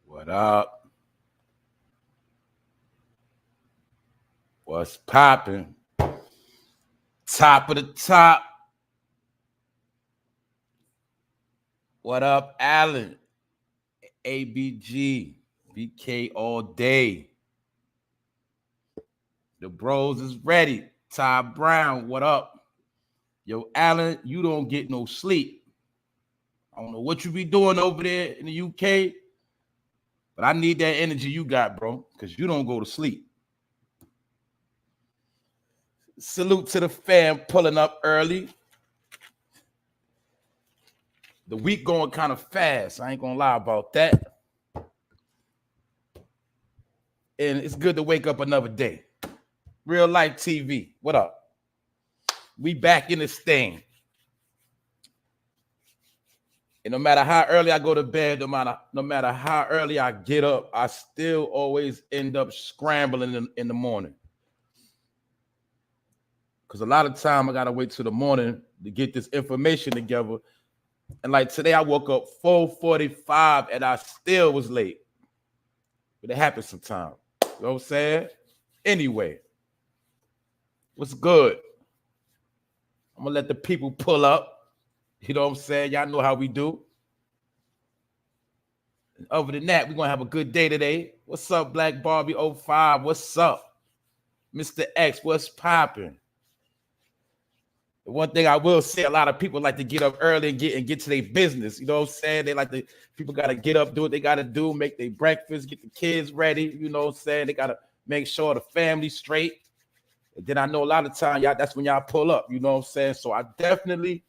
What up? What's popping? Top of the top. What up, Allen? ABG, BK all day. The bros is ready. Ty Brown, what up? Yo, Allen, you don't get no sleep. I don't know what you be doing over there in the UK, but I need that energy you got, bro, because you don't go to sleep. Salute to the fam pulling up early. The week going kind of fast. I ain't gonna lie about that. And it's good to wake up another day. Real life TV. What up? We back in this thing. And no matter how early I go to bed, no matter how early I get up, I still always end up scrambling in the morning. Because a lot of time I gotta wait till the morning to get this information together. And like today, I woke up 4:45 and I still was late. But it happens sometimes. You know what I'm saying? Anyway, what's good? I'm gonna let the people pull up. You know what I'm saying? Y'all know how we do. And other than that, we're gonna have a good day today. What's up, Black Barbie 05? What's up? Mr. X, what's popping? The one thing I will say, a lot of people like to get up early and get to their business. You know what I'm saying? They like to, people got to get up, do what they got to do, make their breakfast, get the kids ready. You know what I'm saying? They got to make sure the family's straight. And then I know a lot of time, y'all, that's when y'all pull up. You know what I'm saying? So I definitely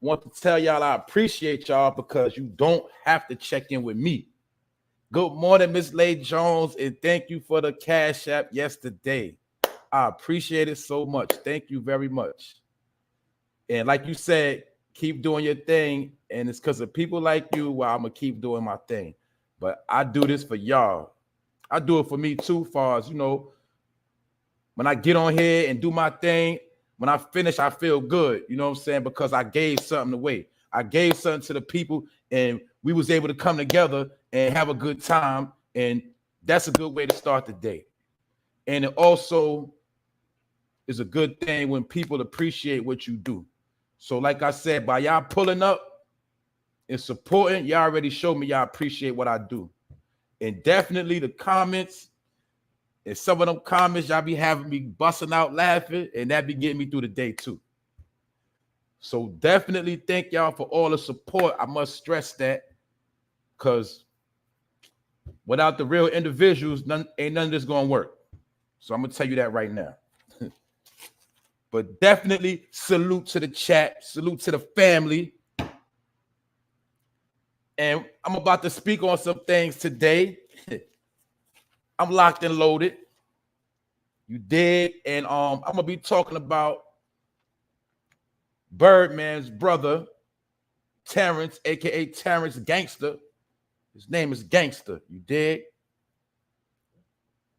want to tell y'all I appreciate y'all because you don't have to check in with me. Good morning, Miss Lay Jones, and thank you for the Cash App yesterday. I appreciate it so much. Thank you very much. And like you said, keep doing your thing. And it's because of people like you why I'm going to keep doing my thing. But I do this for y'all. I do it for me too, far as, you know, when I get on here and do my thing, when I finish, I feel good. You know what I'm saying? Because I gave something away. I gave something to the people and we was able to come together and have a good time. And that's a good way to start the day. And it also is a good thing when people appreciate what you do. So like I said, by y'all pulling up and supporting, y'all already showed me y'all appreciate what I do. And definitely the comments, and some of them comments, y'all be having me busting out laughing, and that be getting me through the day too. So definitely thank y'all for all the support. I must stress that because without the real individuals, ain't none of this gonna work. So I'm gonna tell you that right now. But definitely salute to the chat, salute to the family. And I'm about to speak on some things today. I'm locked and loaded. You did. And I'm gonna be talking about BIRDMAN'S brother, Terrance, aka Terrance Gangsta. His name is Gangsta. You did.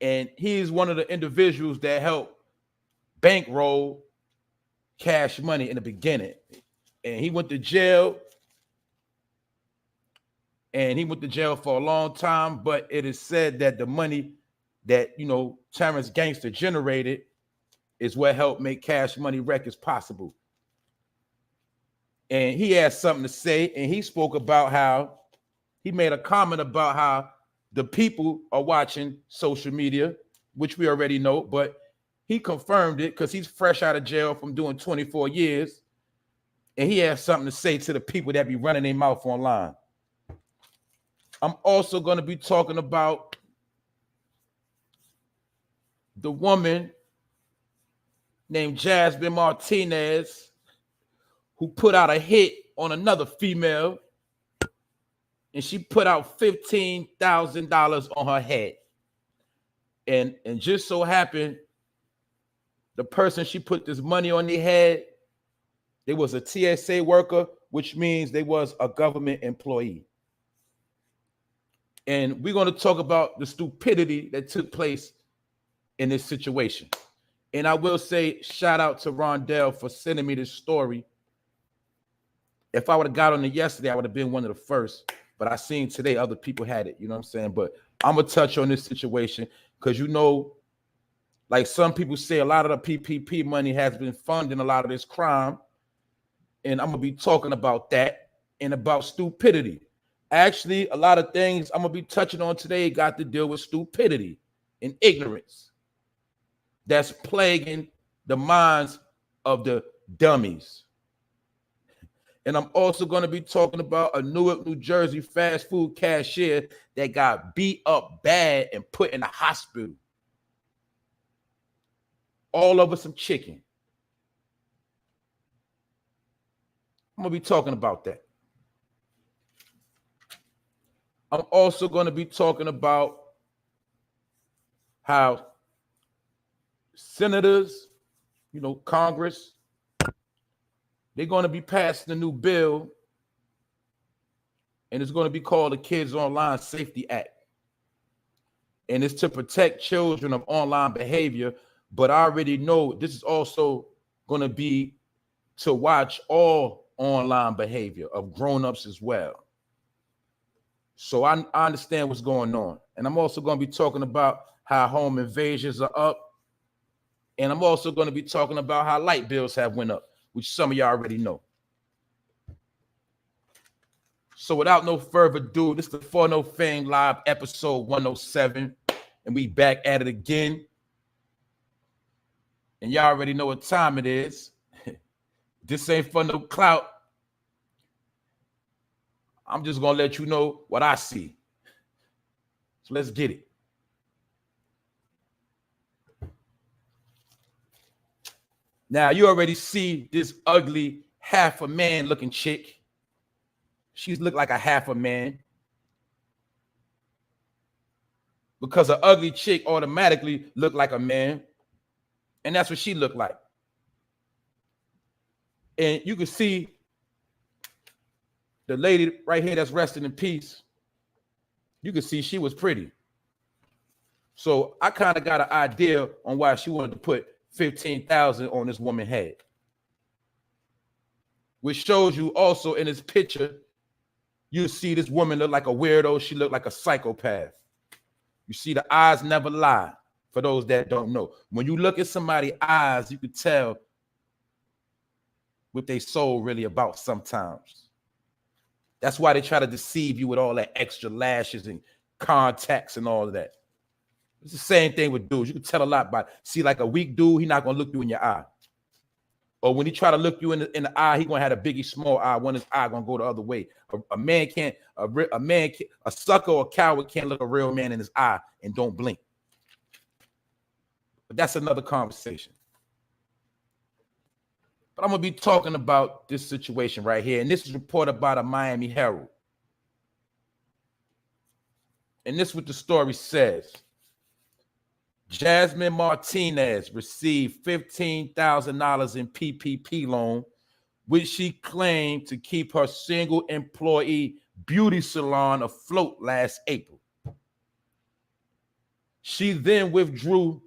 And he is one of the individuals that helped bankroll Cash Money in the beginning. And he went to jail. And he went to jail for a long time, but it is said that the money that, you know, Terrance Gangsta generated is what helped make Cash Money Records possible. And he had something to say, and he spoke about how he made a comment about how the people are watching social media, which we already know, but he confirmed it because he's fresh out of jail from doing 24 years. And he has something to say to the people that be running their mouth online. I'm also going to be talking about the woman named Jasmine Martinez who put out a hit on another female, and she put out $15,000 on her head. And just so happened, the person she put this money on their head, they was a TSA worker, which means they was a government employee. And we're going to talk about the stupidity that took place in this situation. And I will say, shout out to Rondell for sending me this story. If I would have got on it yesterday, I would have been one of the first. but I seen today other people had it, you know what I'm saying? But I'm gonna touch on this situation because you know, like some people say, a lot of the PPP money has been funding a lot of this crime, and I'm gonna be talking about that and about stupidity. Actually, a lot of things I'm gonna be touching on today got to deal with stupidity and ignorance that's plaguing the minds of the dummies. And I'm also going to be talking about a Newark, New Jersey fast food cashier that got beat up bad and put in the hospital. All over some chicken. I'm going to be talking about that. I'm also going to be talking about how senators, you know, Congress, they're going to be passing a new bill, and it's going to be called the Kids Online Safety Act. And it's to protect children of online behavior, but I already know this is also going to be to watch all online behavior of grown-ups as well. So I understand what's going on. And I'm also going to be talking about how home invasions are up. And I'm also going to be talking about how light bills have went up, which some of y'all already know. So without no further ado, this is the For No Fame Live episode 107. And we back at it again. And y'all already know what time it is. This ain't for no clout. I'm just going to let you know what I see. So let's get it. Now, you already see this ugly half a man looking chick. She's looked like a half a man. Because an ugly chick automatically looked like a man. And that's what she looked like. And you can see the lady right here that's resting in peace. You can see she was pretty. So I kind of got an idea on why she wanted to put 15,000 on this woman's head. Which shows you also in this picture, you see this woman look like a weirdo. She looked like a psychopath. You see the eyes never lie, for those that don't know. When you look at somebody's eyes, you can tell what their soul really about sometimes. That's why they try to deceive you with all that extra lashes and contacts and all of that. It's the same thing with dudes. You can tell a lot by, see, like a weak dude, he's not going to look you in your eye. Or when he try to look you in the eye, he's going to have a biggie small eye. One his eye going to go the other way. A sucker or a coward can't look a real man in his eye and don't blink. But that's another conversation. But I'm going to be talking about this situation right here. And this is reported by the Miami Herald. And this is what the story says. Jasmine Martinez received $15,000 in PPP loan, which she claimed to keep her single employee beauty salon afloat last April. She then withdrew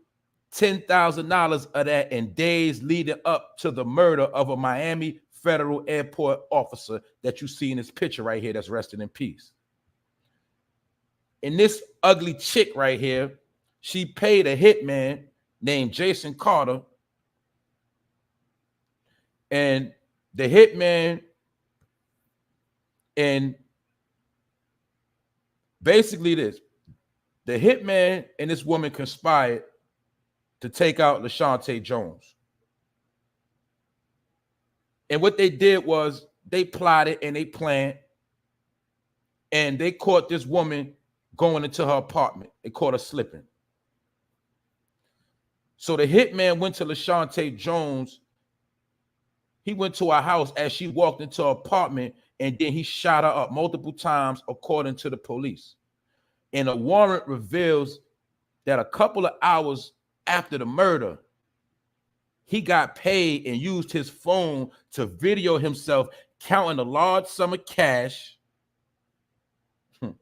$10,000 of that in days leading up to the murder of a Miami federal airport officer that you see in this picture right here that's resting in peace. And this ugly chick right here, she paid a hitman named Jason Carter. And the hitman, and basically this, the hitman and this woman conspired to take out LaShante Jones. And what they did was they plotted and they planned, and they caught this woman going into her apartment. They caught her slipping. So the hitman went to LaShante Jones. He went to her house as she walked into her apartment, and then he shot her up multiple times, according to the police. And a warrant reveals that a couple of hours after the murder, he got paid and used his phone to video himself counting a large sum of cash. And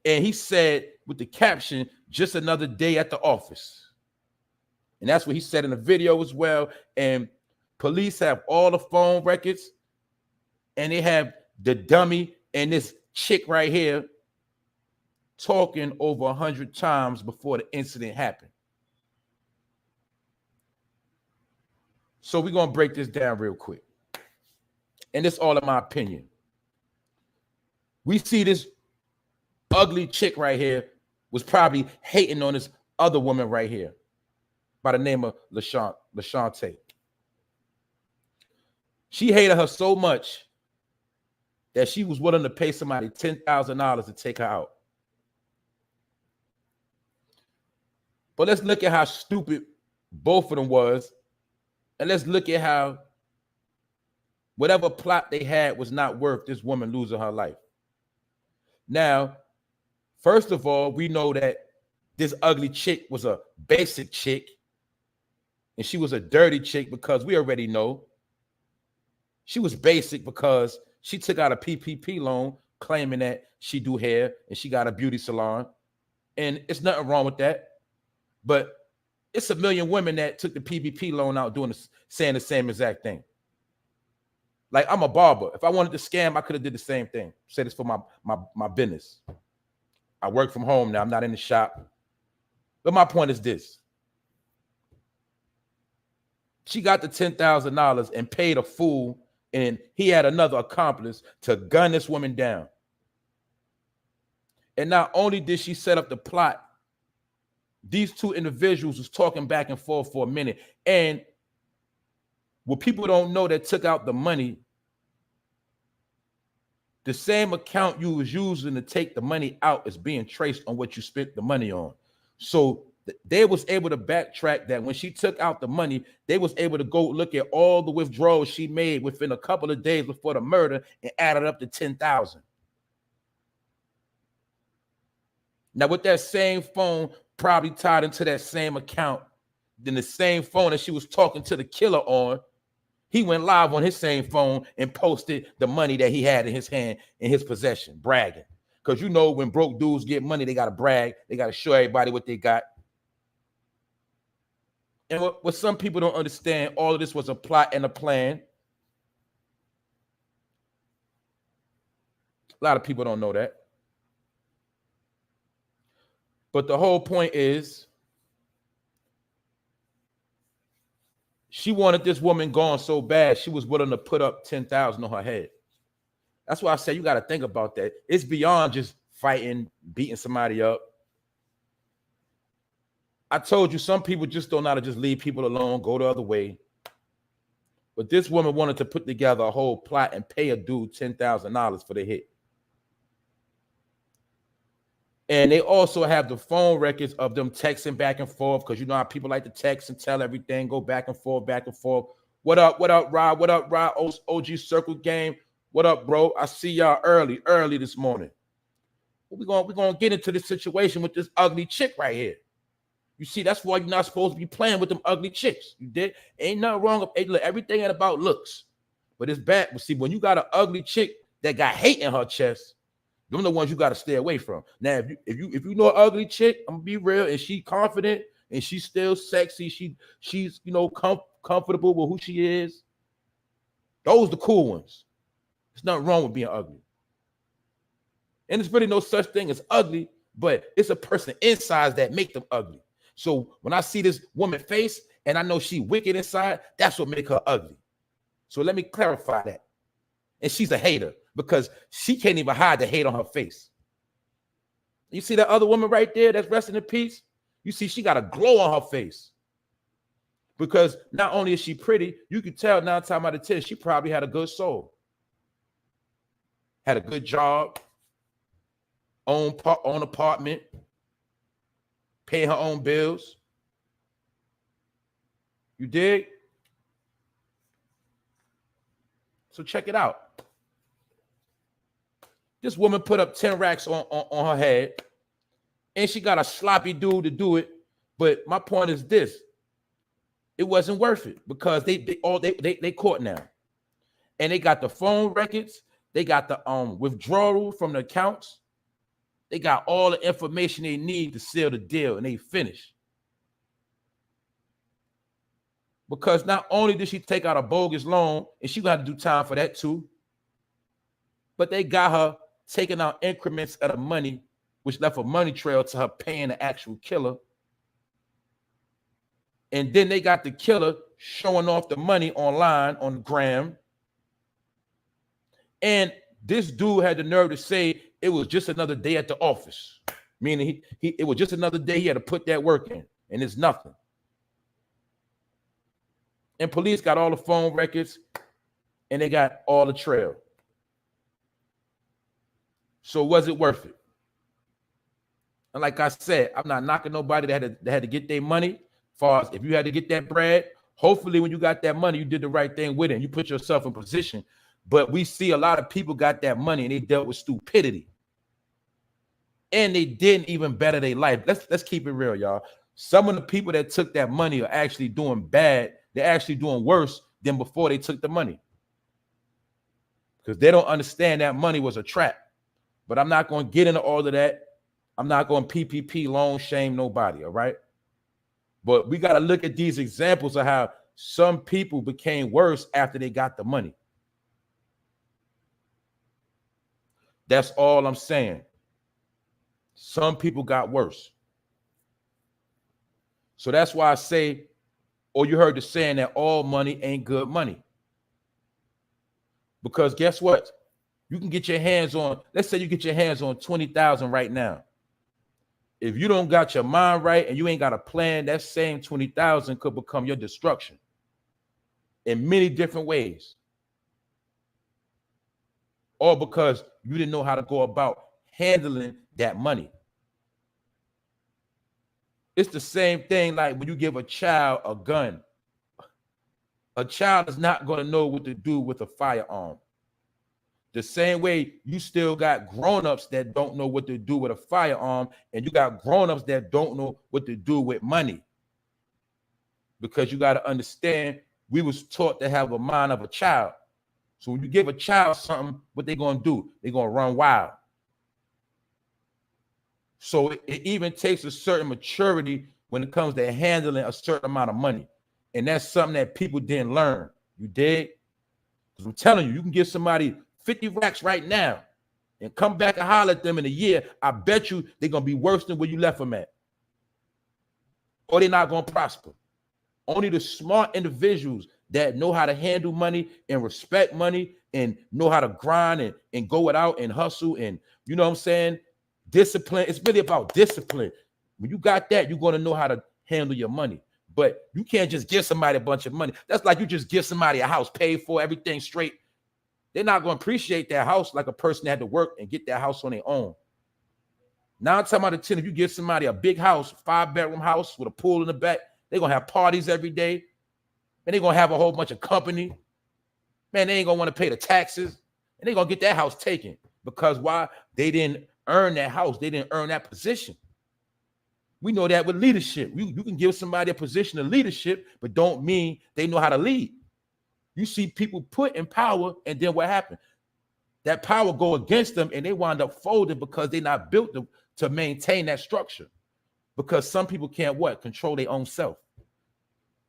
he said with the caption, "Just another day at the office." And that's what he said in the video as well. And police have all the phone records, and they have the dummy and this chick right here talking over 100 times before the incident happened. So we're going to break this down real quick. And this all in my opinion. We see this ugly chick right here was probably hating on this other woman right here by the name of LaShante. She hated her so much that she was willing to pay somebody $10,000 to take her out. But let's look at how stupid both of them was. And let's look at how whatever plot they had was not worth this woman losing her life. Now, first of all, we know that this ugly chick was a basic chick. And she was a dirty chick because we already know she was basic because she took out a PPP loan claiming that she do hair and she got a beauty salon. And it's nothing wrong with that. But it's a million women that took the PPP loan out saying the same exact thing. Like, I'm a barber. If I wanted to scam, I could have did the same thing. Say this for my business. I work from home now. I'm not in the shop. But my point is this. She got the $10,000 and paid a fool, and he had another accomplice to gun this woman down. And not only did she set up the plot, these two individuals was talking back and forth for a minute. And what people don't know that took out the money, the same account you was using to take the money out is being traced on what you spent the money on. So they was able to backtrack that when she took out the money, they was able to go look at all the withdrawals she made within a couple of days before the murder and add it up to 10,000. Now, with that same phone probably tied into that same account, then the same phone that she was talking to the killer on, he went live on his same phone and posted the money that he had in his hand, in his possession, bragging. Because you know when broke dudes get money, they got to brag. They got to show everybody what they got. And what some people don't understand, all of this was a plot and a plan. A lot of people don't know that. But the whole point is, she wanted this woman gone so bad, she was willing to put up 10,000 on her head. That's why I say you got to think about that. It's beyond just fighting, beating somebody up. I told you some people just don't know how to just leave people alone, go the other way. But this woman wanted to put together a whole plot and pay a dude $10,000 for the hit. And they also have the phone records of them texting back and forth, because you know how people like to text and tell everything, go back and forth, back and forth. What up, Rod? What up, Rod? OG Circle Game. What up, bro? I see y'all early this morning. We're gonna get into this situation with this ugly chick right here. You see, that's why you're not supposed to be playing with them ugly chicks. You did. Ain't nothing wrong with everything ain't about looks. But it's bad. But see, when you got an ugly chick that got hate in her chest, them the ones you got to stay away from. Now, if you know an ugly chick, I'm gonna be real, and she confident and she's still sexy, she's you know comfortable with who she is. Those the cool ones. There's nothing wrong with being ugly. And there's really no such thing as ugly, but it's a person inside that make them ugly. So when I see this woman face and I know she wicked inside, that's what make her ugly. So let me clarify that. And she's a hater because she can't even hide the hate on her face. You see that other woman right there that's resting in peace? You see she got a glow on her face. Because not only is she pretty, you can tell 9 times out of 10, she probably had a good soul. Had a good job, own apartment, paying her own bills. You dig? So check it out. This woman put up 10 racks on her head, and she got a sloppy dude to do it. But my point is this: it wasn't worth it because they caught now, and they got the phone records, they got the withdrawal from the accounts, they got all the information they need to seal the deal, and they finished. Because not only did she take out a bogus loan, and she gonna have to do time for that too, but they got her taking out increments of the money, which left a money trail to her paying the actual killer. And then they got the killer showing off the money online on the gram. And this dude had the nerve to say it was just another day at the office, meaning it was just another day he had to put that work in, and it's nothing. And police got all the phone records, and they got all the trail. So was it worth it? And like I said, I'm not knocking nobody that had to get their money. As far as if you had to get that bread, hopefully when you got that money, you did the right thing with it and you put yourself in position. But we see a lot of people got that money and they dealt with stupidity. And they didn't even better their life. Let's keep it real, y'all. Some of the people that took that money are actually doing bad. They're actually doing worse than before they took the money. Because they don't understand that money was a trap. But I'm not going to get into all of that. I'm not going to PPP loan shame nobody, all right? But we got to look at these examples of how some people became worse after they got the money. That's all I'm saying. Some people got worse. So that's why I say, or you heard the saying that all money ain't good money. Because guess what? You can get your hands on, let's say you get your hands on 20,000 right now. If you don't got your mind right and you ain't got a plan, that same 20,000 could become your destruction in many different ways. Or because you didn't know how to go about handling that money. It's the same thing like when you give a child a gun. A child is not going to know what to do with a firearm. The same way you still got grown-ups that don't know what to do with a firearm, and you got grown-ups that don't know what to do with money. Because you got to understand, we was taught to have a mind of a child. So when you give a child something, what they going to do? They're going to run wild. So it even takes a certain maturity when it comes to handling a certain amount of money. And that's something that people didn't learn. You dig? Because I'm telling you, you can give somebody 50 racks right now and come back and holler at them in a year. I bet you they're going to be worse than where you left them at. Or they're not going to prosper. Only the smart individuals that know how to handle money and respect money and know how to grind and go it out and hustle and, you know what I'm saying, discipline. It's really about discipline. When you got that, you're going to know how to handle your money. But you can't just give somebody a bunch of money. That's like you just give somebody a house, paid for, everything straight. They're not going to appreciate that house like a person that had to work and get that house on their own. Now I'm talking about the 10, if you give somebody a big house, 5-bedroom house with a pool in the back, they're going to have parties every day. And they're going to have a whole bunch of company. Man, they ain't going to want to pay the taxes. And they're going to get that house taken. Because why? They didn't earn that house. They didn't earn that position. We know that with leadership. You can give somebody a position of leadership, but don't mean they know how to lead. You see people put in power, and then what happened? That power go against them, and they wind up folding because they're not built to maintain that structure. Because some people can't what? Control their own self.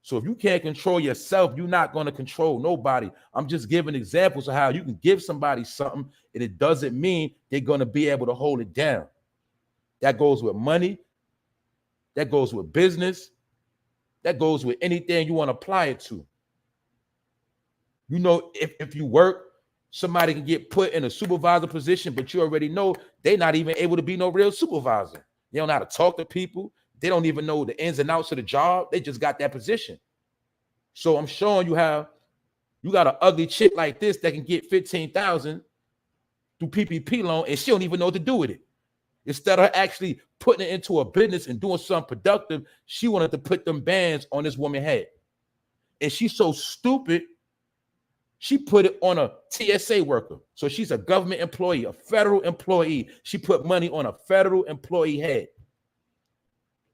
So if you can't control yourself, you're not going to control nobody. I'm just giving examples of how you can give somebody something, and it doesn't mean they're going to be able to hold it down. That goes with money. That goes with business. That goes with anything you want to apply it to. You know, if you work, somebody can get put in a supervisor position, but you already know they're not even able to be no real supervisor. They don't know how to talk to people. They don't even know the ins and outs of the job. They just got that position. So I'm showing you how you got an ugly chick like this that can get 15,000 through PPP loan, and she don't even know what to do with it. Instead of her actually putting it into a business and doing something productive, she wanted to put them bands on this woman's head. And she's so stupid, she put it on a TSA worker. So she's a government employee, a federal employee. She put money on a federal employee head.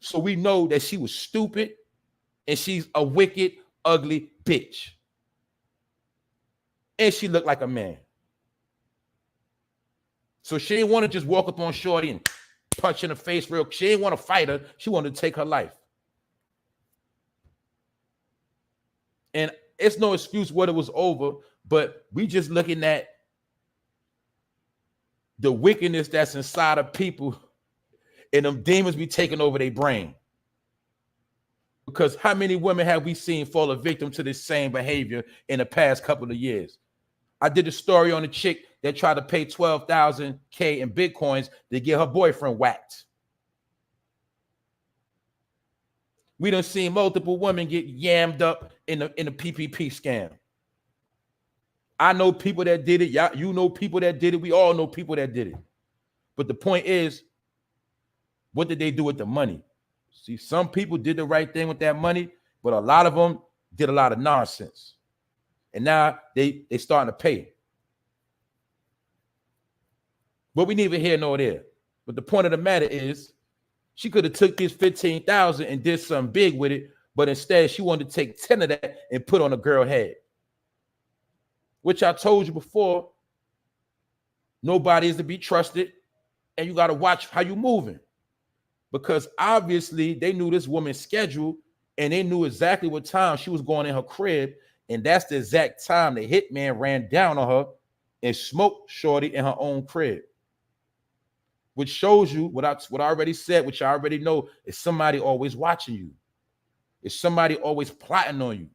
So we know that she was stupid and she's a wicked, ugly bitch. And she looked like a man. So she didn't want to just walk up on Shorty and punch in the face real. She didn't want to fight her. She wanted to take her life. And it's no excuse what it was over, but we just looking at the wickedness that's inside of people and them demons be taking over their brain. Because how many women have we seen fall a victim to this same behavior in the past couple of years? I did a story on a chick that tried to pay 12,000 K in Bitcoins to get her boyfriend whacked. We done seen multiple women get yammed up in the PPP scam. I know people that did it. You know people that did it. We all know people that did it. But the point is, what did they do with the money? See, some people did the right thing with that money, but a lot of them did a lot of nonsense. And now they starting to pay. But we neither here nor there. But the point of the matter is, she could have took this 15,000 and did something big with it, but instead she wanted to take 10 of that and put on a girl head. Which I told you before, nobody is to be trusted, and you got to watch how you moving. Because obviously they knew this woman's schedule and they knew exactly what time she was going in her crib. And that's the exact time the hitman ran down on her and smoked shorty in her own crib. Which shows you what I already said, which I already know, is somebody always watching you. Is somebody always plotting on you.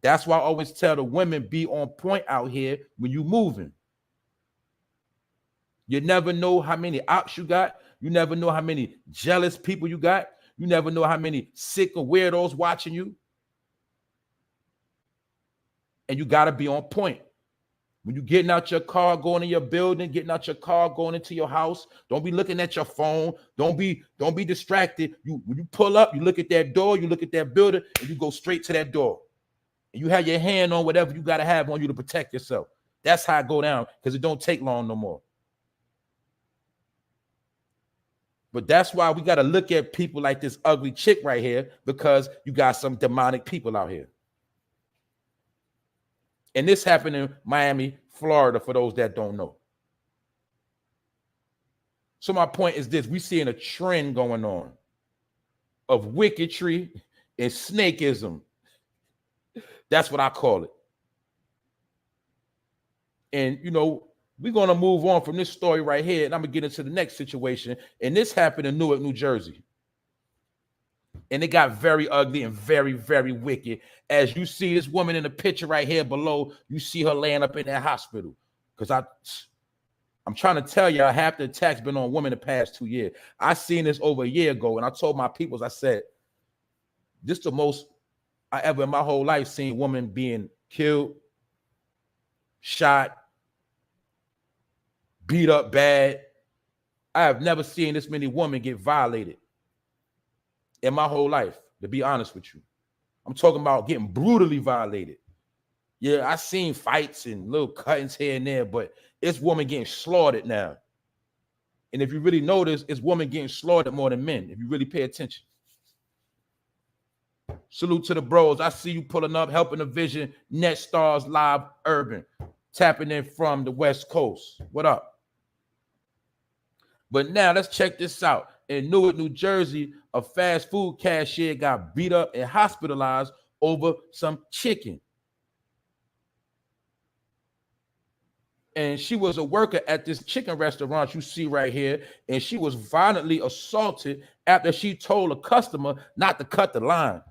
That's why I always tell the women, be on point out here when you moving. You never know how many ops you got. You never know how many jealous people you got. You never know how many sick or weirdos watching you. And you got to be on point. When you're getting out your car, going in your building, getting out your car, going into your house, don't be looking at your phone. Don't be distracted. When you pull up, you look at that door, you look at that building, and you go straight to that door. And you have your hand on whatever you got to have on you to protect yourself. That's how it go down, because it don't take long no more. But that's why we got to look at people like this ugly chick right here, because you got some demonic people out here. And this happened in Miami, Florida, for those that don't know. So my point is this: we seeing a trend going on of wickedry and snakeism. That's what I call it. And, you know, we're going to move on from this story right here, and I'm going to get into the next situation. And this happened in Newark, New Jersey. And it got very ugly and very, very wicked. As you see this woman in the picture right here below, you see her laying up in that hospital. Because I'm trying to tell y'all, half the attacks been on women the past 2 years. I seen this over a year ago, and I told my peoples, I said, this is the most I ever in my whole life seen women being killed, shot, beat up bad. I have never seen this many women get violated in my whole life, to be honest with you. I'm talking about getting brutally violated. Yeah, I seen fights and little cuttings here and there, but it's women getting slaughtered now. And if you really notice, it's women getting slaughtered more than men, if you really pay attention. Salute to the bros. I see you pulling up, helping the vision. Net Stars Live Urban, tapping in from the West Coast. What up? But now let's check this out. In Newark, New Jersey, a fast food cashier got beat up and hospitalized over some chicken. And she was a worker at this chicken restaurant you see right here, and she was violently assaulted after she told a customer not to cut the line.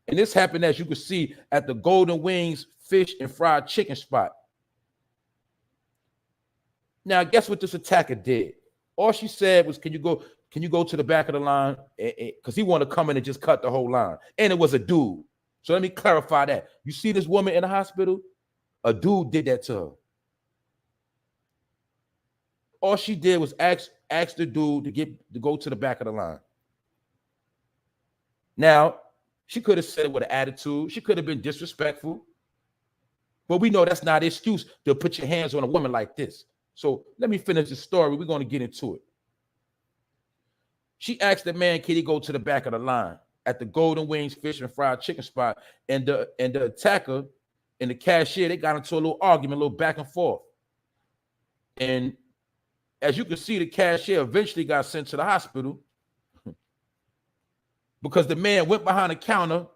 And this happened, as you can see, at the Golden Wings Fish and Fried Chicken spot. Now, guess what this attacker did? All she said was, can you go to the back of the line? Because he wanted to come in and just cut the whole line. And it was a dude. So let me clarify that. You see this woman in the hospital? A dude did that to her. All she did was ask the dude to go to the back of the line. Now, she could have said it with an attitude. She could have been disrespectful. But we know that's not an excuse to put your hands on a woman like this. So let me finish the story. We're going to get into it. She asked the man, can he go to the back of the line at the Golden Wings Fish and Fried Chicken spot? And the attacker and the cashier, they got into a little argument, a little back and forth. And as you can see, the cashier eventually got sent to the hospital because the man went behind the counter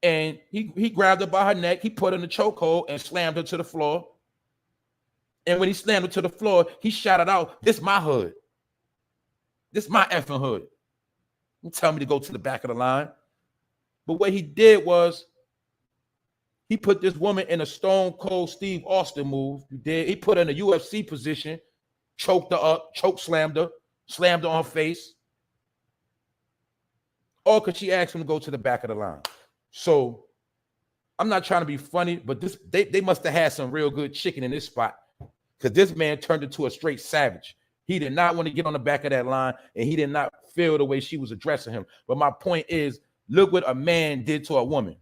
and he grabbed her by her neck. He put her in the chokehold and slammed her to the floor. And when he slammed it to the floor, he shouted out, "This my hood. This my effing hood. Don't tell me to go to the back of the line." But what he did was he put this woman in a stone cold Steve Austin move. He put her in a UFC position, choked her up, slammed her on her face. All because she asked him to go to the back of the line. So I'm not trying to be funny, but they must have had some real good chicken in this spot, because this man turned into a straight savage. He did not want to get on the back of that line, and he did not feel the way she was addressing him. But my point is, look what a man did to a woman.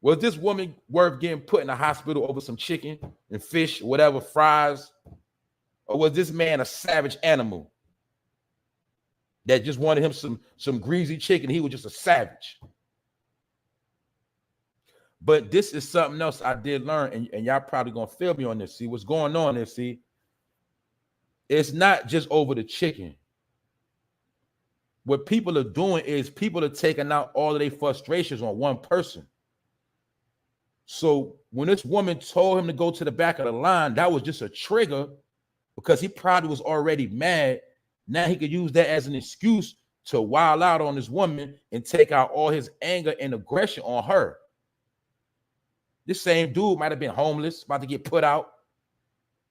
Was this woman worth getting put in a hospital over some chicken and fish, whatever, fries? Or was this man a savage animal that just wanted him some greasy chicken? He was just a savage. But this is something else I did learn, and y'all probably gonna feel me on this. See what's going on there. See, it's not just over the chicken. What people are doing is people are taking out all of their frustrations on one person. So when this woman told him to go to the back of the line, that was just a trigger, because he probably was already mad. Now he could use that as an excuse to wild out on this woman and take out all his anger and aggression on her. This same dude might have been homeless, about to get put out,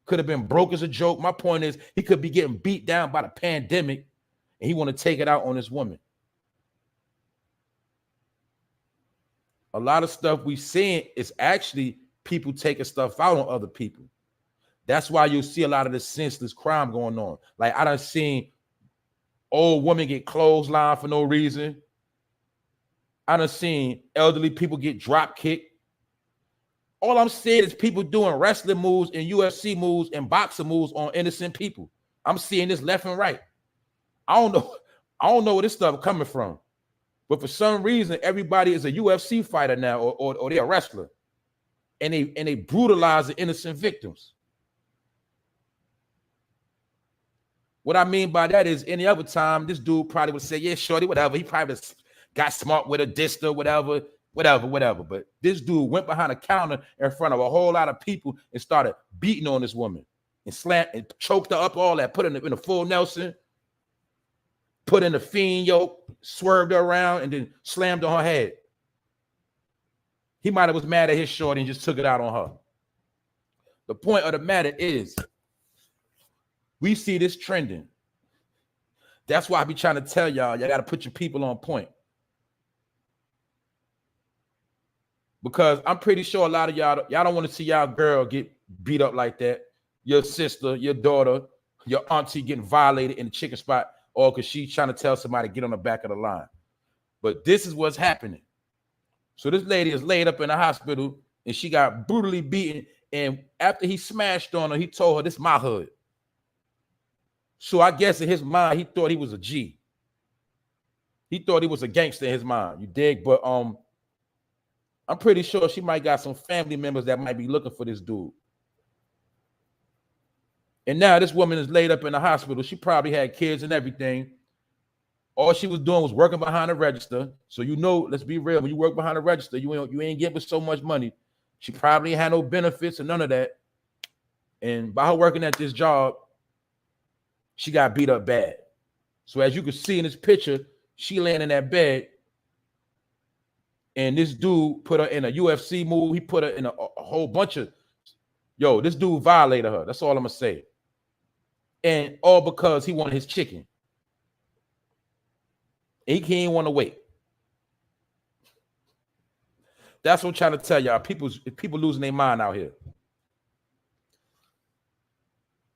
could have been broke as a joke. My point is, he could be getting beat down by the pandemic, and he want to take it out on this woman. A lot of stuff we seeing is actually people taking stuff out on other people. That's why you'll see a lot of this senseless crime going on. Like, I done seen old women get clotheslined for no reason. I done seen elderly people get drop kicked. All I'm saying is people doing wrestling moves and UFC moves and boxing moves on innocent people. I'm seeing this left and right. I don't know where this stuff coming from. But for some reason, everybody is a UFC fighter now, or they're a wrestler. And they brutalize the innocent victims. What I mean by that is, any other time, this dude probably would say, "Yeah, shorty, whatever." He probably got smart with a dista, whatever. But this dude went behind a counter in front of a whole lot of people and started beating on this woman and slammed and choked her up, all that, put her in a full Nelson, put in the fiend yoke, swerved her around, and then slammed on her head. He might have was mad at his shorty and just took it out on her. The point of the matter is, we see this trending. That's why I be trying to tell y'all got to put your people on point. Because I'm pretty sure a lot of y'all don't want to see y'all girl get beat up like that. Your sister, your daughter, your auntie getting violated in the chicken spot, or because she's trying to tell somebody to get on the back of the line. But this is what's happening. So this lady is laid up in the hospital, and she got brutally beaten. And after he smashed on her, he told her, "This is my hood." So I guess in his mind, he thought he was a G. He thought he was a gangster in his mind. You dig? But I'm pretty sure she might got some family members that might be looking for this dude. And now this woman is laid up in the hospital. She probably had kids and everything. All she was doing was working behind the register. So let's be real. When you work behind the register, you ain't getting so much money. She probably had no benefits and none of that. And by her working at this job, she got beat up bad. So as you can see in this picture, she laying in that bed. And this dude put her in a UFC move. He put her in a whole bunch of, this dude violated her. That's all I'm going to say. And all because he wanted his chicken. He can't want to wait. That's what I'm trying to tell y'all. People losing their mind out here.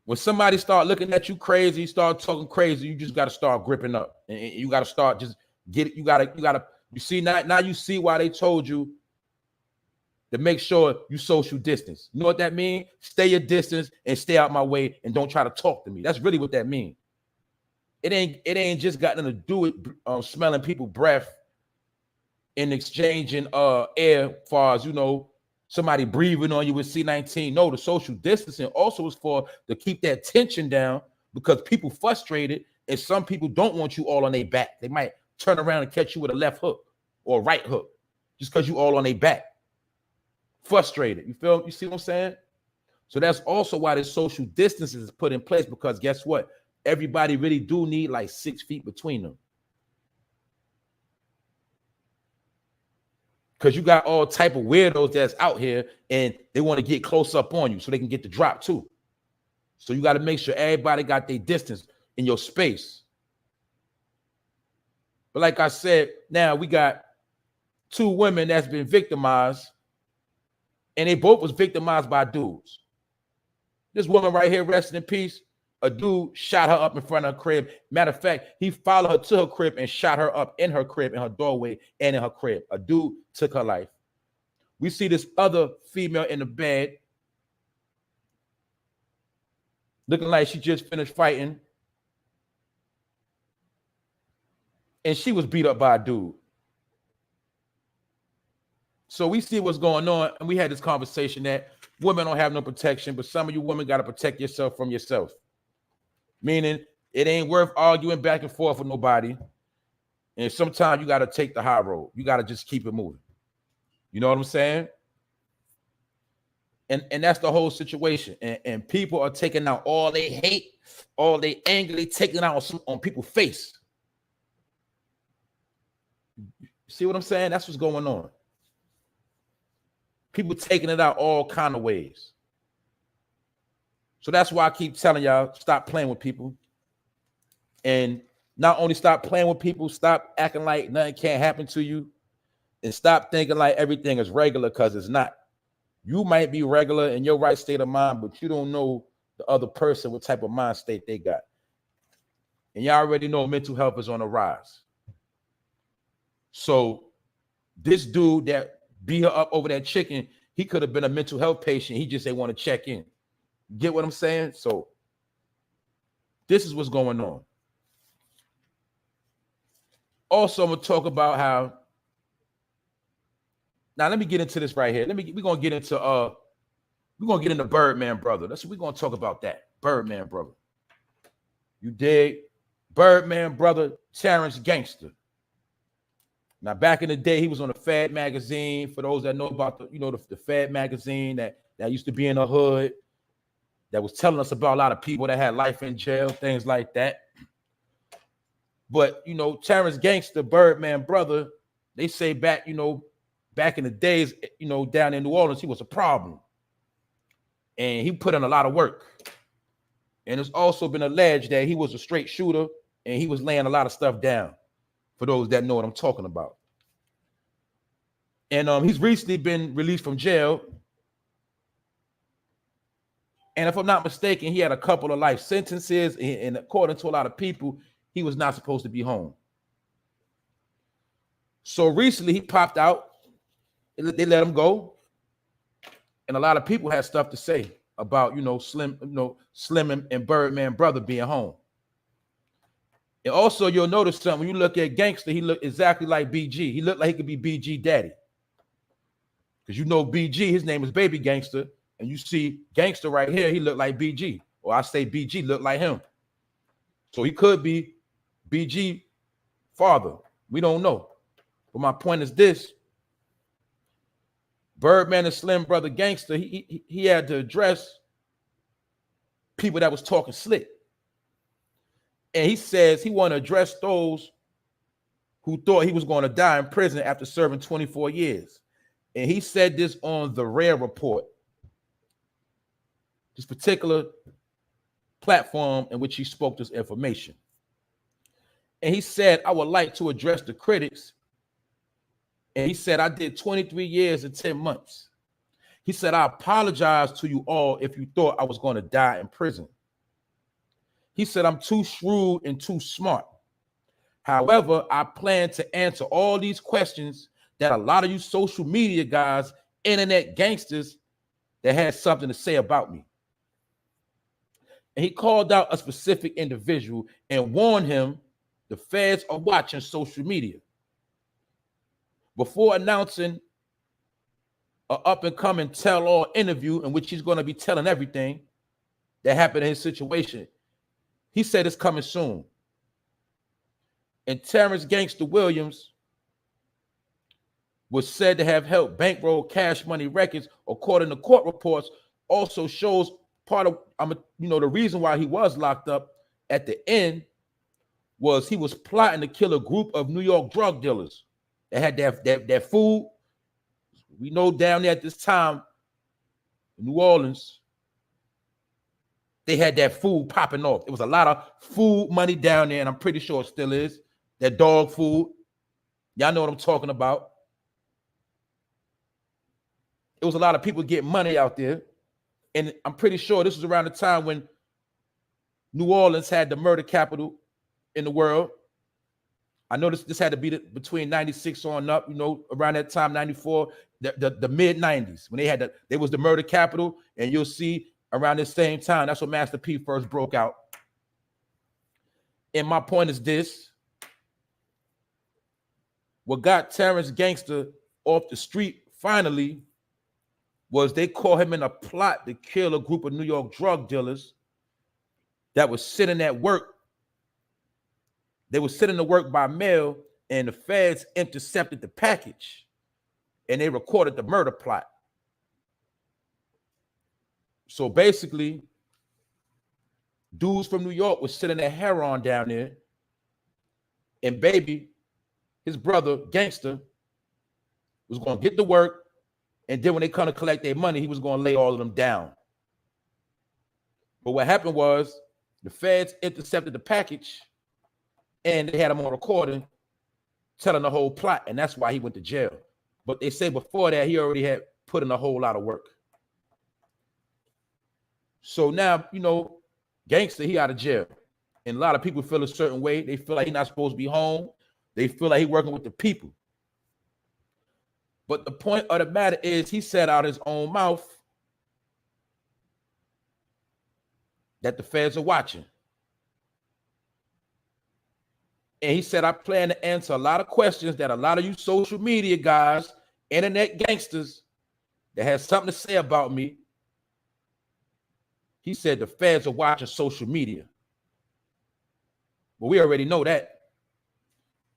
When somebody start looking at you crazy, start talking crazy, you just got to start gripping up. And you got to start just get it. You got to, you see, now you see why they told you to make sure you social distance. You know what that means? Stay your distance and stay out my way and don't try to talk to me. That's really what that means. It ain't just got nothing to do with smelling people's breath and exchanging air, far as somebody breathing on you with C-19. No, the social distancing also is for to keep that tension down, because people frustrated and some people don't want you all on their back. They might turn around and catch you with a left hook or a right hook just because you all on their back. frustrated. You see what I'm saying? So that's also why this social distance is put in place, because guess what? Everybody really do need like 6 feet between them. Because you got all type of weirdos that's out here and they want to get close up on you so they can get the drop too. So you got to make sure everybody got their distance in your space. But like I said, now we got 2 women that's been victimized, and they both was victimized by dudes. This woman right here, resting in peace, a dude shot her up in front of her crib. Matter of fact, he followed her to her crib and shot her up in her crib, in her doorway, and in her crib. A dude took her life. We see this other female in the bed, looking like she just finished fighting, and she was beat up by a dude. So we see what's going on, and we had this conversation that women don't have no protection, but some of you women got to protect yourself from yourself. Meaning, it ain't worth arguing back and forth with nobody. And sometimes you got to take the high road. You got to just keep it moving. You know what I'm saying? And that's the whole situation. And people are taking out all they hate, all they anger, they taking out on people's face. See what I'm saying? That's what's going on. People taking it out all kind of ways. So that's why I keep telling y'all, stop playing with people. And not only stop playing with people, stop acting like nothing can't happen to you. And stop thinking like everything is regular, because it's not. You might be regular in your right state of mind, but you don't know the other person, what type of mind state they got. And y'all already know mental health is on the rise. So this dude that beat her up over that chicken, he could have been a mental health patient. He just didn't want to check in. Get what I'm saying? So this is what's going on. Also, I'm gonna talk about how. Now let me get into this right here. We're gonna get into Birdman brother. That's what we're gonna talk about. That Birdman brother. You dig? Birdman brother, Terrance Gangsta. Now back in the day, he was on the Fedz magazine. For those that know about the Fedz magazine that used to be in the hood, that was telling us about a lot of people that had life in jail, things like that. But Terrance Gangsta, Birdman brother, they say back in the days, down in New Orleans, he was a problem. And he put in a lot of work. And it's also been alleged that he was a straight shooter and he was laying a lot of stuff down, for those that know what I'm talking about. And he's recently been released from jail. And if I'm not mistaken, he had a couple of life sentences. And according to a lot of people, he was not supposed to be home. So recently he popped out. They let him go. And a lot of people had stuff to say about, Slim and Birdman brother being home. And also you'll notice something. When you look at Gangsta, he looked exactly like BG. He looked like he could be BG daddy. Because BG, his name is Baby Gangsta. And you see Gangsta right here, he looked like BG. Or I say BG looked like him. So he could be BG father. We don't know. But my point is this. Birdman and Slim brother Gangsta, he had to address people that was talking slick. And he says he want to address those who thought he was going to die in prison after serving 24 years. And he said this on the Rare Report, this particular platform in which he spoke this information. And he said, I would like to address the critics. And he said, I did 23 years and 10 months. He said, I apologize to you all if you thought I was going to die in prison. He said, I'm too shrewd and too smart. However, I plan to answer all these questions that a lot of you social media guys, internet gangsters, that had something to say about me. And he called out a specific individual and warned him the feds are watching social media. Before announcing an up-and-coming tell-all interview in which he's going to be telling everything that happened in his situation, he said it's coming soon. And Terrance Gangsta Williams was said to have helped bankroll Cash Money Records, according to court reports, also shows part of the reason why he was locked up at the end was he was plotting to kill a group of New York drug dealers that had that food. We know down there at this time, in New Orleans, they had that food popping off. It was a lot of food money down there, and I'm pretty sure it still is. That dog food. Y'all know what I'm talking about. It was a lot of people getting money out there. And I'm pretty sure this was around the time when New Orleans had the murder capital in the world. I know this had to be between 96 on up, around that time, 94, the mid 90s, when they was the murder capital. And you'll see around the same time, that's when Master P first broke out. And my point is this: what got Terrence Gangsta off the street finally was they caught him in a plot to kill a group of New York drug dealers that was sitting at work. They were sitting to work by mail, and the feds intercepted the package, and they recorded the murder plot. So basically, dudes from New York was sitting at Heron down there, and baby, his brother, Gangsta, was going to get to work, and then when they come to collect their money, he was going to lay all of them down. But what happened was the feds intercepted the package, and they had him on recording telling the whole plot, and that's why he went to jail. But they say before that, he already had put in a whole lot of work. So now, Gangsta, he out of jail. And a lot of people feel a certain way. They feel like he's not supposed to be home. They feel like he's working with the people. But the point of the matter is, he said out his own mouth that the feds are watching. And he said, I plan to answer a lot of questions that a lot of you social media guys, internet gangsters, that has something to say about me. He said the feds are watching social media. But we already know that.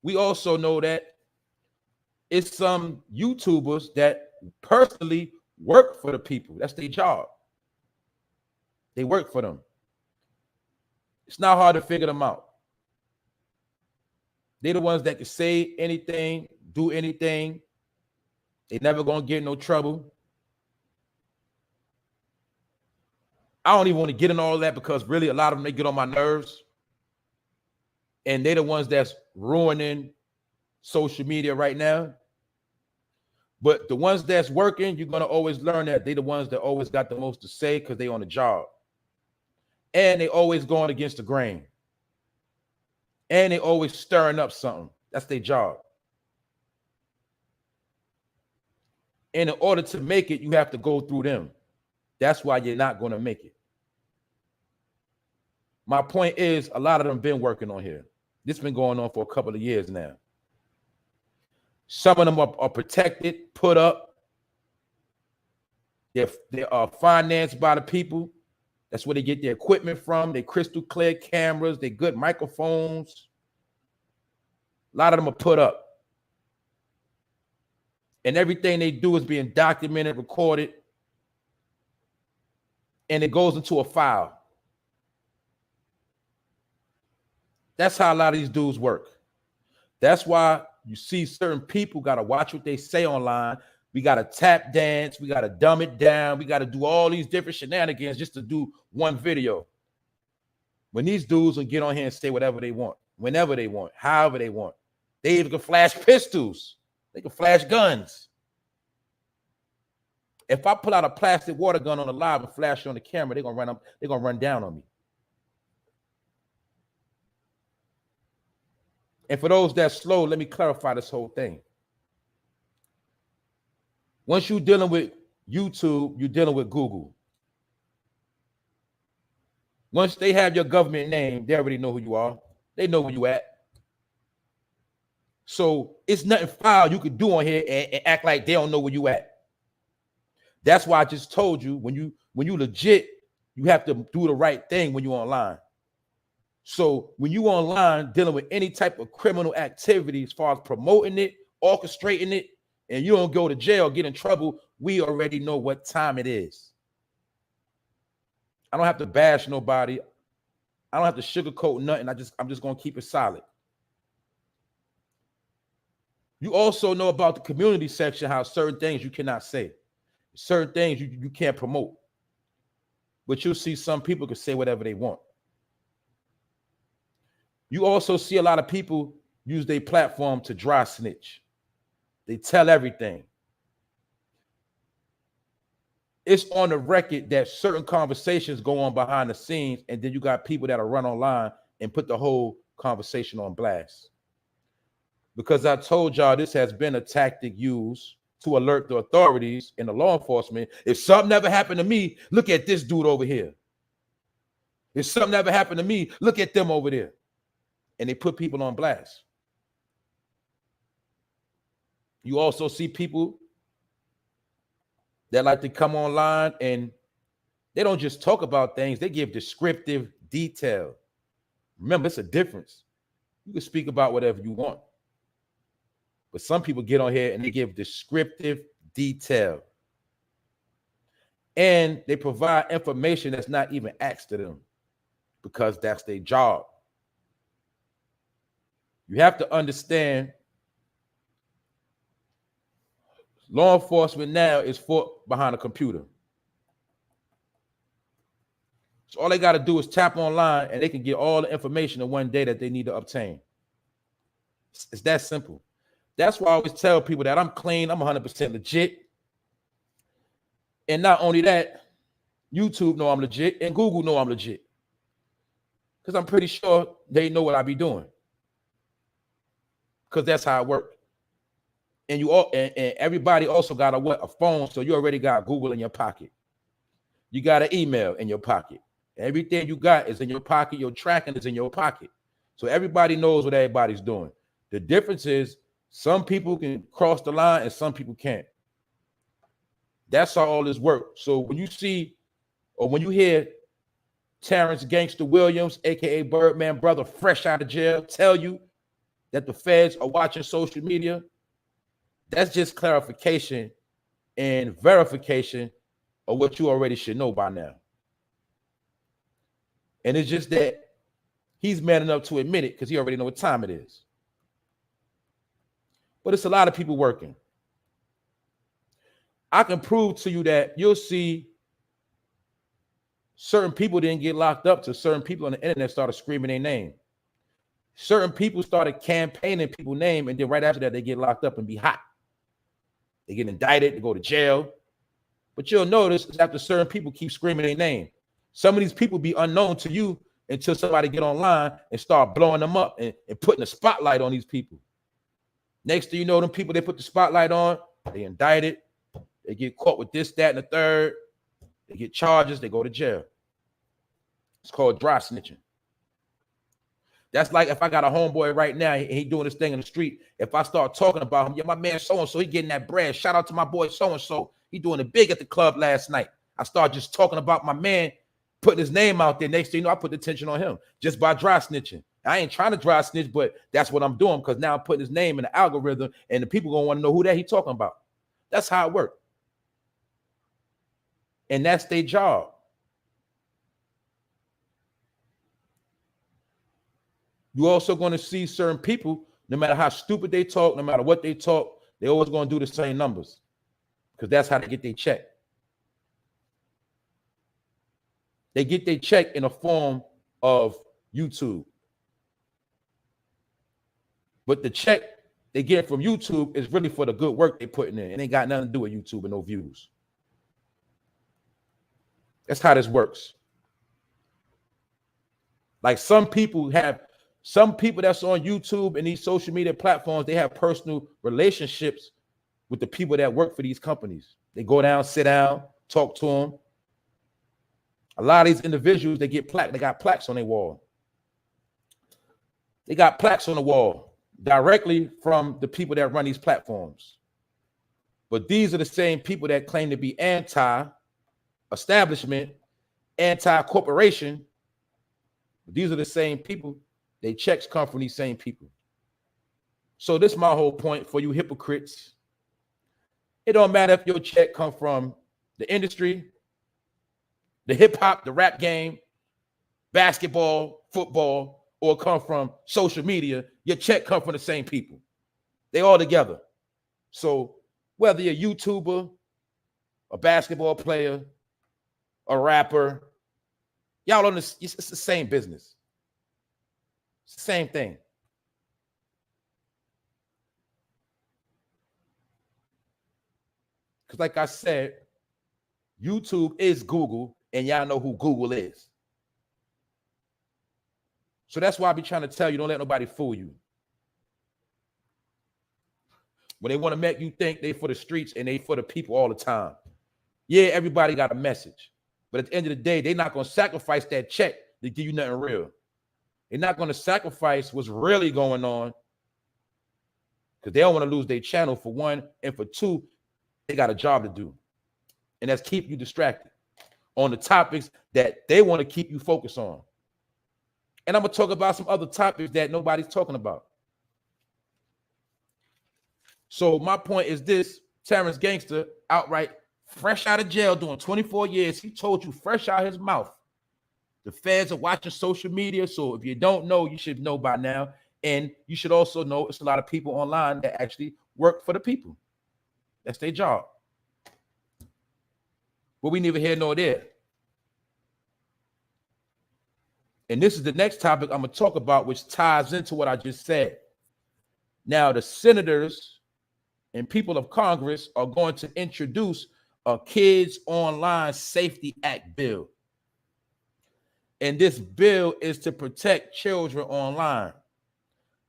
We also know that it's some YouTubers that personally work for the people. That's their job. They work for them. It's not hard to figure them out. They're the ones that can say anything, do anything. They never gonna get in no trouble. I don't even want to get in all that because really a lot of them, they get on my nerves. And they're the ones that's ruining social media right now. But the ones that's working, you're going to always learn that they're the ones that always got the most to say because they on the job. And they always going against the grain. And they always stirring up something. That's their job. And in order to make it, you have to go through them. That's why you're not going to make it. My point is, a lot of them been working on here. This been going on for a couple of years now. Some of them are protected, put up. They are financed by the people. That's where they get their equipment from. They crystal clear cameras. They good microphones. A lot of them are put up. And everything they do is being documented, recorded. And it goes into a file. That's how a lot of these dudes work. That's why you see certain people got to watch what they say online. We got to tap dance. We got to dumb it down. We got to do all these different shenanigans just to do one video. When these dudes will get on here and say whatever they want, whenever they want, however they want. They even can flash pistols. They can flash guns. If I pull out a plastic water gun on the live and flash it on the camera, they're gonna run up, they're gonna run down on me. And for those that's slow, let me clarify this whole thing. Once you're dealing with YouTube, you're dealing with Google. Once they have your government name, they already know who you are. They know where you at. So it's nothing foul you could do on here and act like they don't know where you at. That's why I just told you, when you legit, you have to do the right thing when you're online. So when you online dealing with any type of criminal activity, as far as promoting it, orchestrating it, and you don't go to jail, get in trouble, we already know what time it is. I don't have to bash nobody. I don't have to sugarcoat nothing. I'm just gonna keep it solid. You also know about the community section, how certain things you cannot say, certain things you can't promote. But you'll see some people can say whatever they want. You also see a lot of people use their platform to dry snitch. They tell everything. It's on the record that certain conversations go on behind the scenes, and then you got people that'll run online and put the whole conversation on blast. Because I told y'all this has been a tactic used to alert the authorities and the law enforcement. If something ever happened to me, look at this dude over here. If something ever happened to me, look at them over there. And they put people on blast. You also see people that like to come online and they don't just talk about things, they give descriptive detail. Remember, it's a difference. You can speak about whatever you want. But some people get on here and they give descriptive detail. And they provide information that's not even asked to them because that's their job. You have to understand law enforcement now is fought behind a computer. So all they got to do is tap online and they can get all the information in one day that they need to obtain. It's that simple. That's why I always tell people that I'm clean, I'm 100% legit. And not only that, YouTube know I'm legit and Google know I'm legit. Because I'm pretty sure they know what I be doing. Because that's how it works. And you all and everybody also got a phone, so you already got Google in your pocket. You got an email in your pocket. Everything you got is in your pocket. Your tracking is in your pocket. So everybody knows what everybody's doing. The difference is some people can cross the line and some people can't. That's how all this works. So when you see or when you hear Terrence Gangsta Williams, aka Birdman brother, fresh out of jail, tell you that the feds are watching social media, that's just clarification and verification of what you already should know by now. And it's just that he's man enough to admit it because he already know what time it is. But it's a lot of people working. I can prove to you that you'll see certain people didn't get locked up till certain people on the internet started screaming their name. Certain people started campaigning people's name, and then right after that, they get locked up and be hot. They get indicted, they go to jail. But you'll notice after certain people keep screaming their name, some of these people be unknown to you until somebody get online and start blowing them up and putting a spotlight on these people. Next thing you know, them people they put the spotlight on, they indicted, they get caught with this, that, and the third. They get charges, they go to jail. It's called dry snitching. That's like if I got a homeboy right now, he doing this thing in the street. If I start talking about him, yeah, my man so-and-so, he getting that bread. Shout out to my boy so-and-so. He doing it big at the club last night. I start just talking about my man, putting his name out there. Next thing you know, I put the attention on him just by dry snitching. I ain't trying to dry snitch, but that's what I'm doing because now I'm putting his name in the algorithm and the people going to want to know who that he talking about. That's how it works. And that's their job. You're also going to see certain people, no matter how stupid they talk, no matter what they talk, they always going to do the same numbers because that's how they get their check. They get their check in a form of YouTube. But the check they get from YouTube is really for the good work they're putting in. It ain't got nothing to do with YouTube and no views. That's how this works. Like some people that's on YouTube and these social media platforms, they have personal relationships with the people that work for these companies. They go down, sit down, talk to them. A lot of these individuals, they got plaques on their wall. They got plaques on the wall directly from the people that run these platforms. But these are the same people that claim to be anti-establishment, anti-corporation. These are the same people. Their checks come from these same people. So this is my whole point for you hypocrites It don't matter if your check come from the industry, the hip hop, the rap game, basketball, football, or come from social media, your check come from the same people. They all together. So whether you're a YouTuber, a basketball player, a rapper, y'all on this, it's the same business. It's the same thing. Because like I said, YouTube is Google, and y'all know who Google is. So that's why I be trying to tell you, don't let nobody fool you. When they want to make you think they for the streets and they for the people all the time. Yeah, everybody got a message. But at the end of the day, they're not going to sacrifice that check to give you nothing real. They're not going to sacrifice what's really going on because they don't want to lose their channel, for one. And for two, they got a job to do. And that's keep you distracted on the topics that they want to keep you focused on. And I'm going to talk about some other topics that nobody's talking about. So my point is this: Terrance Gangsta, outright fresh out of jail doing 24 years. He told you fresh out his mouth. The feds are watching social media. So if you don't know, you should know by now. And you should also know it's a lot of people online that actually work for the people. That's their job. But we neither here nor there. And this is the next topic I'm going to talk about, which ties into what I just said. Now, the senators and people of Congress are going to introduce a Kids Online Safety Act bill. And this bill is to protect children online.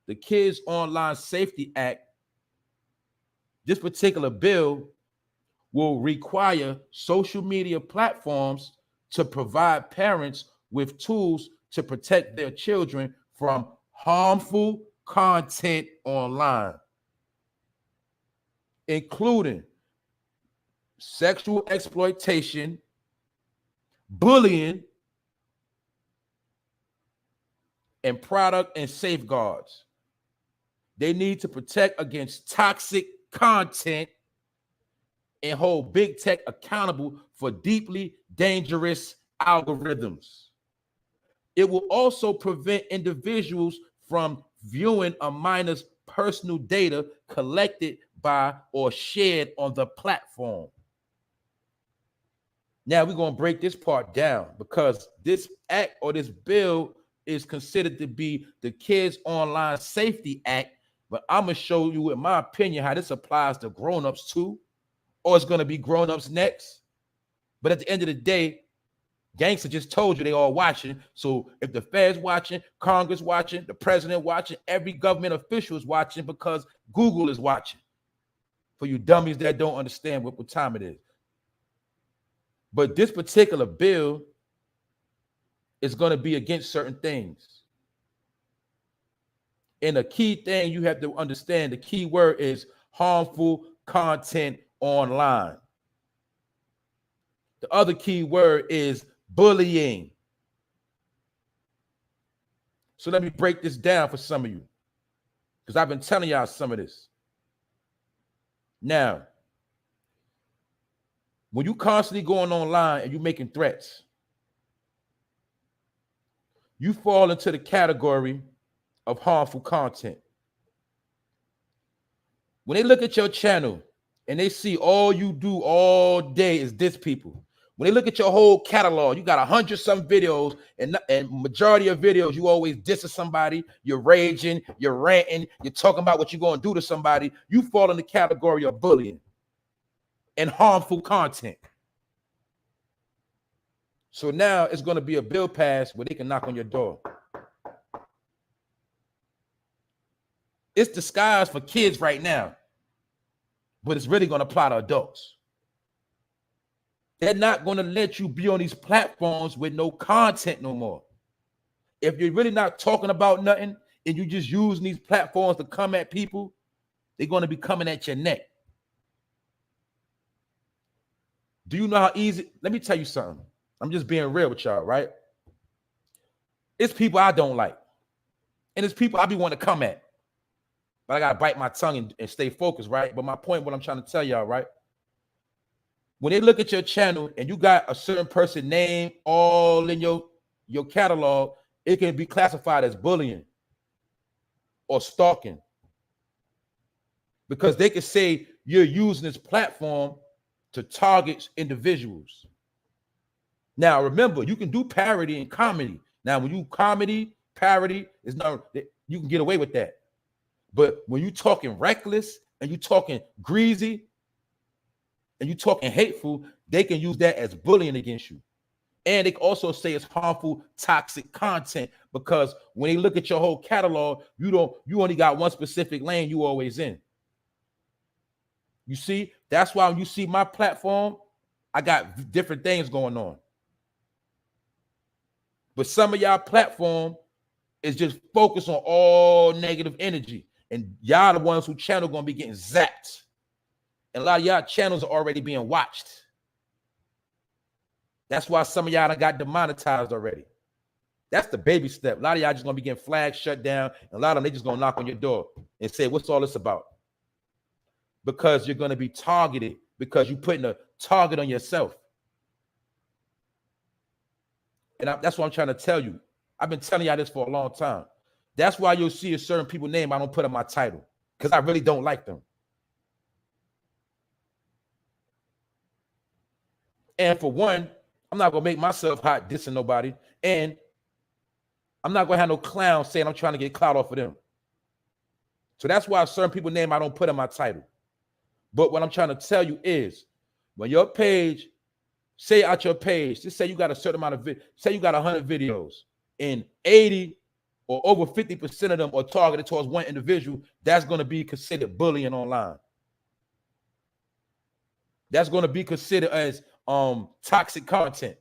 The Kids Online Safety Act, this particular bill will require social media platforms to provide parents with tools to protect their children from harmful content online, including sexual exploitation, bullying, and product and safeguards. They need to protect against toxic content and hold big tech accountable for deeply dangerous algorithms. It will also prevent individuals from viewing a minor's personal data collected by or shared on the platform. Now we're going to break this part down because this act or this bill is considered to be the Kids Online Safety Act, but I'm going to show you, in my opinion, how this applies to grown-ups too, or it's going to be grown-ups next. But at the end of the day, Gangsta just told you they all watching. So if the Fed's watching, Congress watching, the president watching, every government official is watching because Google is watching. For you dummies that don't understand what time it is. But this particular bill is going to be against certain things. And a key thing you have to understand, the key word is harmful content online. The other key word is bullying. So let me break this down for some of you, because I've been telling y'all some of this. Now, when you constantly going online and you making threats, you fall into the category of harmful content. When they look at your channel and they see all you do all day is diss people, when they look at your whole catalog, you got 100-some videos, and majority of videos, you always dissing somebody, you're raging, you're ranting, you're talking about what you're going to do to somebody, you fall in the category of bullying and harmful content. So now it's going to be a bill passed where they can knock on your door. It's disguised for kids right now, but it's really going to apply to adults. They're not going to let you be on these platforms with no content no more. If you're really not talking about nothing and you just using these platforms to come at people, they're going to be coming at your neck. Do you know how easy? Let me tell you something. I'm just being real with y'all, right? It's people I don't like. And it's people I be wanting to come at. But I got to bite my tongue and stay focused, right? But my point, what I'm trying to tell y'all, right? When they look at your channel and you got a certain person name all in your catalog, it can be classified as bullying or stalking, because they can say you're using this platform to target individuals. Now, remember, you can do parody and comedy. Now, when you comedy, parody, is not, you can get away with that. But when you talking reckless and you talking greasy and you talking hateful, they can use that as bullying against you. And they can also say it's harmful, toxic content, because when they look at your whole catalog, you only got one specific lane you always in. You see, that's why when you see my platform, I got different things going on. But some of y'all platform is just focused on all negative energy. And y'all the ones who channel gonna be getting zapped. And a lot of y'all channels are already being watched. That's why some of y'all done got demonetized already. That's the baby step. A lot of y'all just gonna be getting flagged, shut down, and a lot of them, they just gonna knock on your door and say, what's all this about? Because you're gonna be targeted, because you're putting a target on yourself. And that's what I'm trying to tell you. I've been telling y'all this for a long time. That's why you'll see a certain people's name I don't put in my title, because I really don't like them. And for one, I'm not going to make myself hot dissing nobody. And I'm not going to have no clown saying I'm trying to get clout off of them. So that's why certain people's name I don't put in my title. But what I'm trying to tell you is, when your page, say out your page, just say you got a certain amount of, say you got 100 videos, and 80 or over 50% of them are targeted towards one individual, that's going to be considered bullying online. That's going to be considered as toxic content.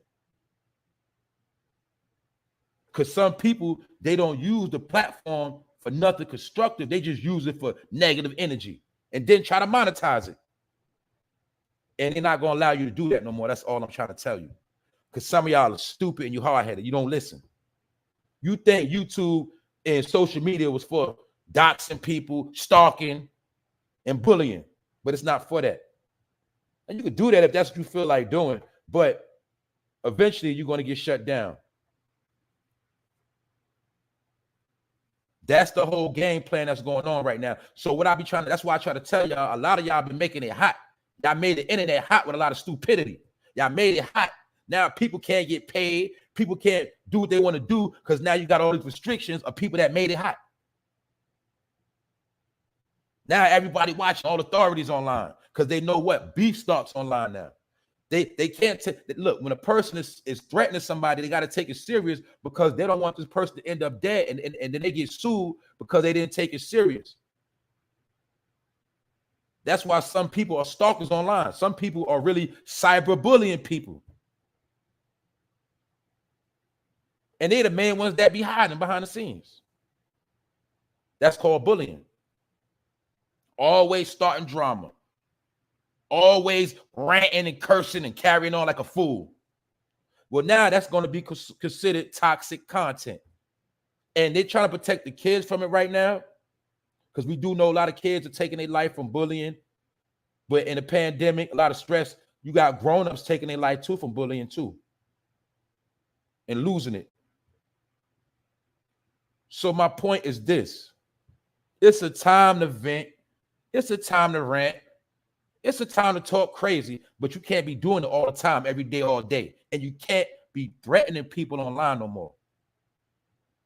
Because some people, they don't use the platform for nothing constructive. They just use it for negative energy and then try to monetize it. And they're not going to allow you to do that no more. That's all I'm trying to tell you. Because some of y'all are stupid and you hard-headed. You don't listen. You think YouTube and social media was for doxing people, stalking, and bullying. But it's not for that. And you can do that if that's what you feel like doing. But eventually you're going to get shut down. That's the whole game plan that's going on right now. So what I be trying to, that's why I try to tell y'all, a lot of y'all been making it hot. Y'all made the internet hot with a lot of stupidity. Y'all made it hot. Now people can't get paid. People can't do what they want to do because now you got all these restrictions of people that made it hot. Now everybody watching, all authorities online, because they know what beef starts online now. They can't look, when a person is threatening somebody, they got to take it serious because they don't want this person to end up dead, and then they get sued because they didn't take it serious. That's why some people are stalkers online. Some people are really cyberbullying people. And they're the main ones that be hiding behind the scenes. That's called bullying. Always starting drama. Always ranting and cursing and carrying on like a fool. Well, now that's going to be considered toxic content. And they're trying to protect the kids from it right now, because we do know a lot of kids are taking their life from bullying. But in the pandemic, a lot of stress, you got grown-ups taking their life too from bullying too. And losing it. So my point is this. It's a time to vent. It's a time to rant. It's a time to talk crazy, but you can't be doing it all the time, every day, all day. And you can't be threatening people online no more.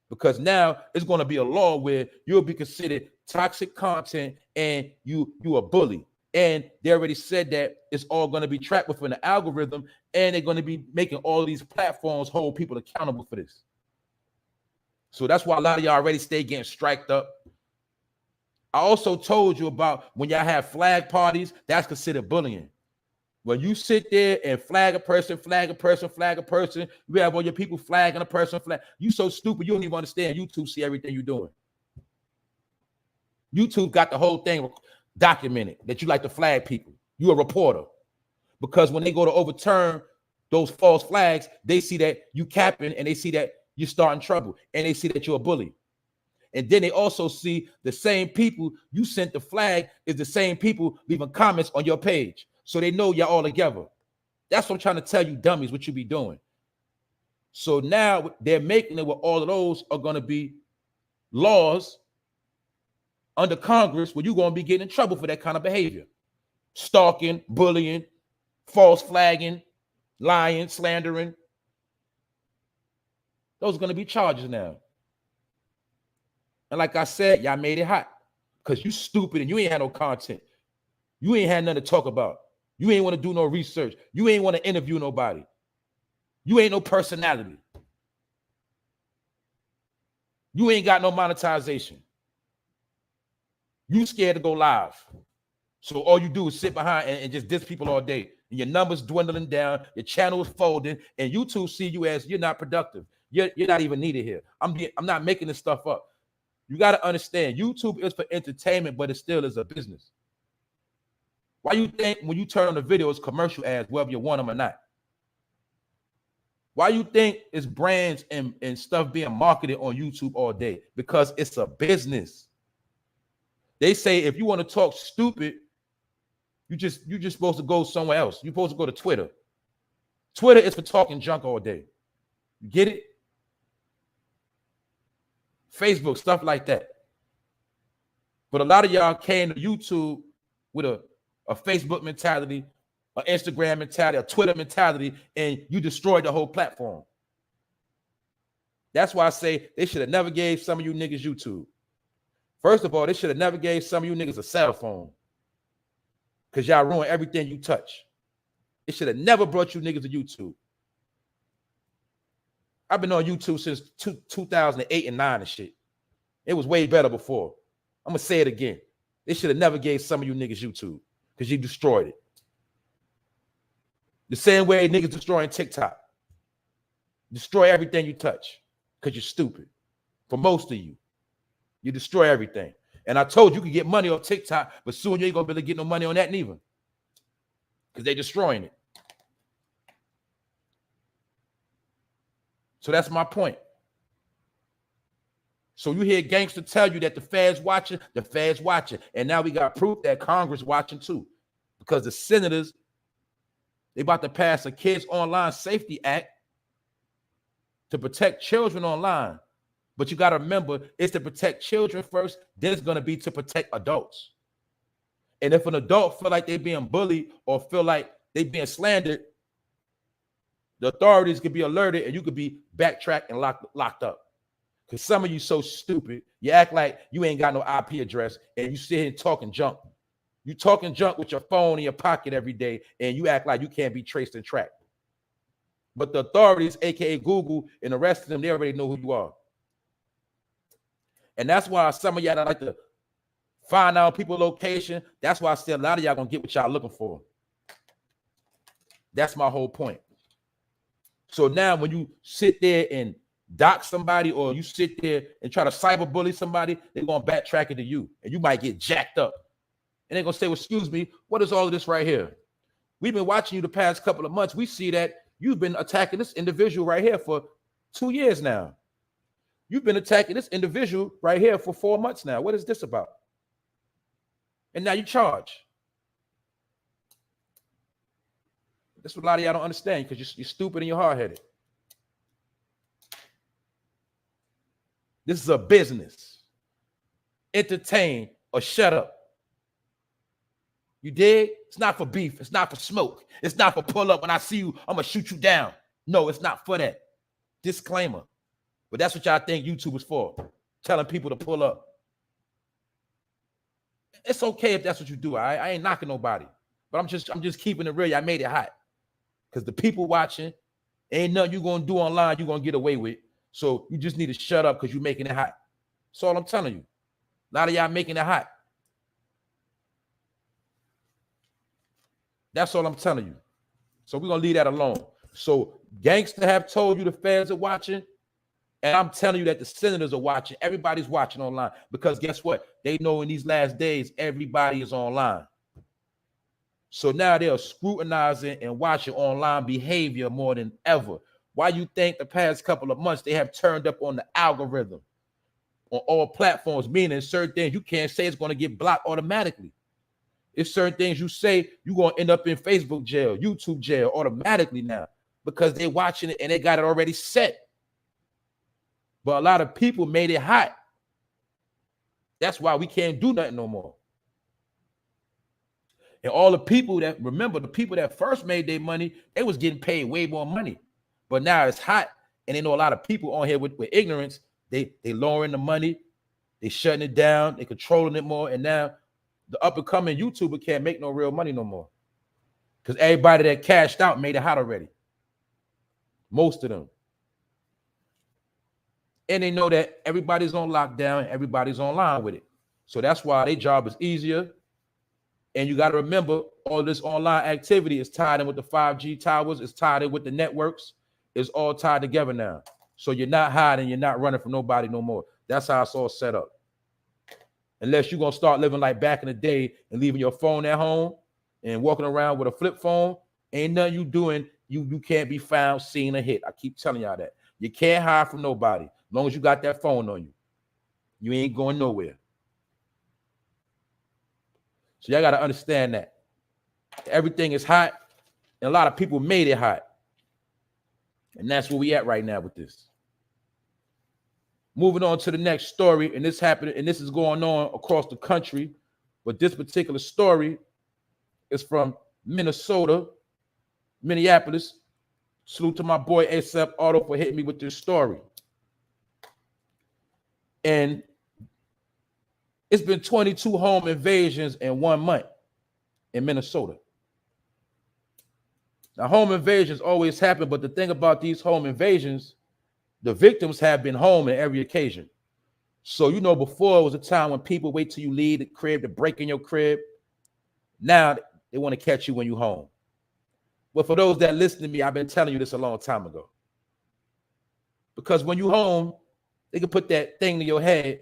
Because now it's going to be a law where you'll be considered toxic content and you a bully. And they already said that it's all going to be tracked within the algorithm, and they're going to be making all these platforms hold people accountable for this. So that's why a lot of y'all already stay getting striked up. I also told you about when y'all have flag parties, that's considered bullying. When you sit there and flag a person, you have all your people flagging a person, you so stupid, you don't even understand. YouTube see everything you're doing. YouTube got the whole thing documented that you like to flag people. You're a reporter. Because when they go to overturn those false flags, they see that you capping, and they see that you're starting trouble, and they see that you're a bully. And then they also see the same people you sent the flag is the same people leaving comments on your page. So they know y'all all together. That's what I'm trying to tell you, dummies, what you be doing. So now they're making it where all of those are going to be laws under Congress where you're going to be getting in trouble for that kind of behavior. Stalking, bullying, false flagging, lying, slandering. Those are going to be charges now. And like I said, y'all made it hot because you stupid and you ain't had no content. You ain't had nothing to talk about. You ain't want to do no research. You ain't want to interview nobody. You ain't no personality. You ain't got no monetization. You scared to go live. So all you do is sit behind and just diss people all day. And your numbers dwindling down, your channel is folding, and YouTube see you as you're not productive. You're not even needed here. I'm not making this stuff up. You got to understand, YouTube is for entertainment, but it still is a business. Why you think when you turn on the video, it's commercial ads, whether you want them or not? Why you think it's brands and stuff being marketed on YouTube all day? Because it's a business. They say if you want to talk stupid, you're just supposed to go somewhere else. You're supposed to go to Twitter. Twitter is for talking junk all day. You get it? Facebook, stuff like that. But a lot of y'all came to YouTube with a Facebook mentality, an Instagram mentality, a Twitter mentality, and you destroyed the whole platform. That's why I say they should have never gave some of you niggas YouTube. First of all, they should have never gave some of you niggas a cell phone because y'all ruin everything you touch. They should have never brought you niggas to YouTube. I've been on YouTube since 2008 and 9 and shit. It was way better before. I'm going to say it again. They should have never gave some of you niggas YouTube because you destroyed it. The same way niggas destroying TikTok. Destroy everything you touch because you're stupid. For most of you, you destroy everything. And I told you could get money off TikTok, but soon you ain't going to be able to get no money on that neither because they're destroying it. So that's my point. So you hear Gangsta tell you that the Fedz watching, and now we got proof that Congress watching too, because the senators, they about to pass a Kids Online Safety Act to protect children online. But you got to remember, it's to protect children first, then it's going to be to protect adults. And if an adult feel like they're being bullied or feel like they're being slandered, the authorities could be alerted and you could be backtracked and locked up. Because some of you so stupid, you act like you ain't got no IP address and you sit here talking junk. You talking junk with your phone in your pocket every day and you act like you can't be traced and tracked. But the authorities, aka Google, and the rest of them, they already know who you are. And that's why some of y'all that like to find out people's location, that's why I said a lot of y'all gonna get what y'all looking for. That's my whole point. So now when you sit there and dox somebody or you sit there and try to cyberbully somebody, they're going to backtrack it to you and you might get jacked up. And they're going to say, well, excuse me, what is all of this right here? We've been watching you the past couple of months. We see that you've been attacking this individual right here for 2 years now. You've been attacking this individual right here for 4 months now. What is this about? And now you charge. That's what a lot of y'all don't understand because you're stupid and you're hard-headed. This is a business. Entertain or shut up. You dig? It's not for beef. It's not for smoke. It's not for pull up. When I see you, I'm going to shoot you down. No, it's not for that. Disclaimer. But that's what y'all think YouTube is for. Telling people to pull up. It's okay if that's what you do. I ain't knocking nobody. But I'm just keeping it real. Y'all made it hot. Because the people watching, ain't nothing you're going to do online you're going to get away with. So you just need to shut up because you're making it hot. That's all I'm telling you. A lot of y'all making it hot. That's all I'm telling you. So we're going to leave that alone. So Gangsta have told you the feds are watching. And I'm telling you that the senators are watching. Everybody's watching online. Because guess what? They know in these last days, everybody is online. So now they're scrutinizing and watching online behavior more than ever. Why you think the past couple of months they have turned up on the algorithm on all platforms, meaning certain things you can't say it's going to get blocked automatically. It's certain things you say, you're going to end up in Facebook jail, YouTube jail automatically now because they're watching it and they got it already set. But a lot of people made it hot. That's why we can't do nothing no more. And all the people that, remember, the people that first made their money, they was getting paid way more money. But now it's hot, and they know a lot of people on here with ignorance. They lowering the money, they shutting it down, they controlling it more, and now the up-and-coming YouTuber can't make no real money no more. Because everybody that cashed out made it hot already. Most of them. And they know that everybody's on lockdown, everybody's online with it. So that's why their job is easier. And you got to remember, all this online activity is tied in with the 5G towers, it's tied in with the networks, it's all tied together now. So you're not hiding, you're not running from nobody no more. That's how it's all set up. Unless you're going to start living like back in the day and leaving your phone at home and walking around with a flip phone, ain't nothing you doing. You can't be found, seen, or hit. I keep telling y'all that. You can't hide from nobody. As long as you got that phone on you, you ain't going nowhere. So y'all got to understand that. Everything is hot, and a lot of people made it hot. And that's where we at right now with this. Moving on to the next story, and this happened, and this is going on across the country, but this particular story is from Minnesota, Minneapolis. Salute to my boy ASAP Auto for hitting me with this story. And it's been 22 home invasions in 1 month in Minnesota. Now, home invasions always happen, but the thing about these home invasions, the victims have been home in every occasion. So, you know, before it was a time when people wait till you leave the crib to break in your crib. Now they want to catch you when you're home. But for those that listen to me, I've been telling you this a long time ago. Because when you're home, they can put that thing to your head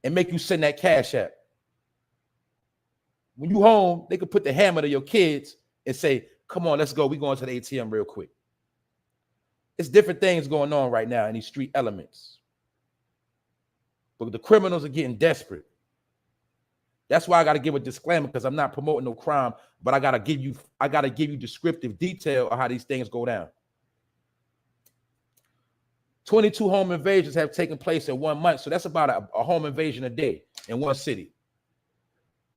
and make you send that cash app. When you home, they could put the hammer to your kids and say, come on, let's go. We're going to the ATM real quick. It's different things going on right now in these street elements. But the criminals are getting desperate. That's why I got to give a disclaimer, because I'm not promoting no crime, but I got to give you descriptive detail of how these things go down. 22 home invasions have taken place in 1 month. So that's about a home invasion a day in one city.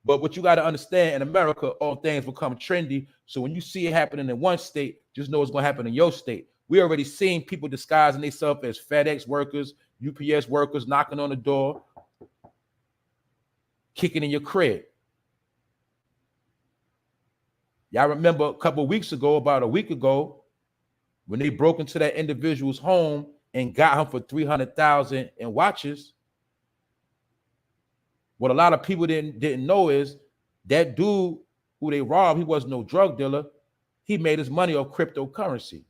But what you got to understand, in America, all things become trendy. So when you see it happening in one state, just know it's going to happen in your state. We already seen people disguising themselves as FedEx workers, UPS workers, knocking on the door, kicking in your crib. Y'all remember a couple of weeks ago, about a week ago, when they broke into that individual's home and got him for $300,000 in watches. What a lot of people didn't know is that dude who they robbed, he wasn't no drug dealer. He made his money off cryptocurrency.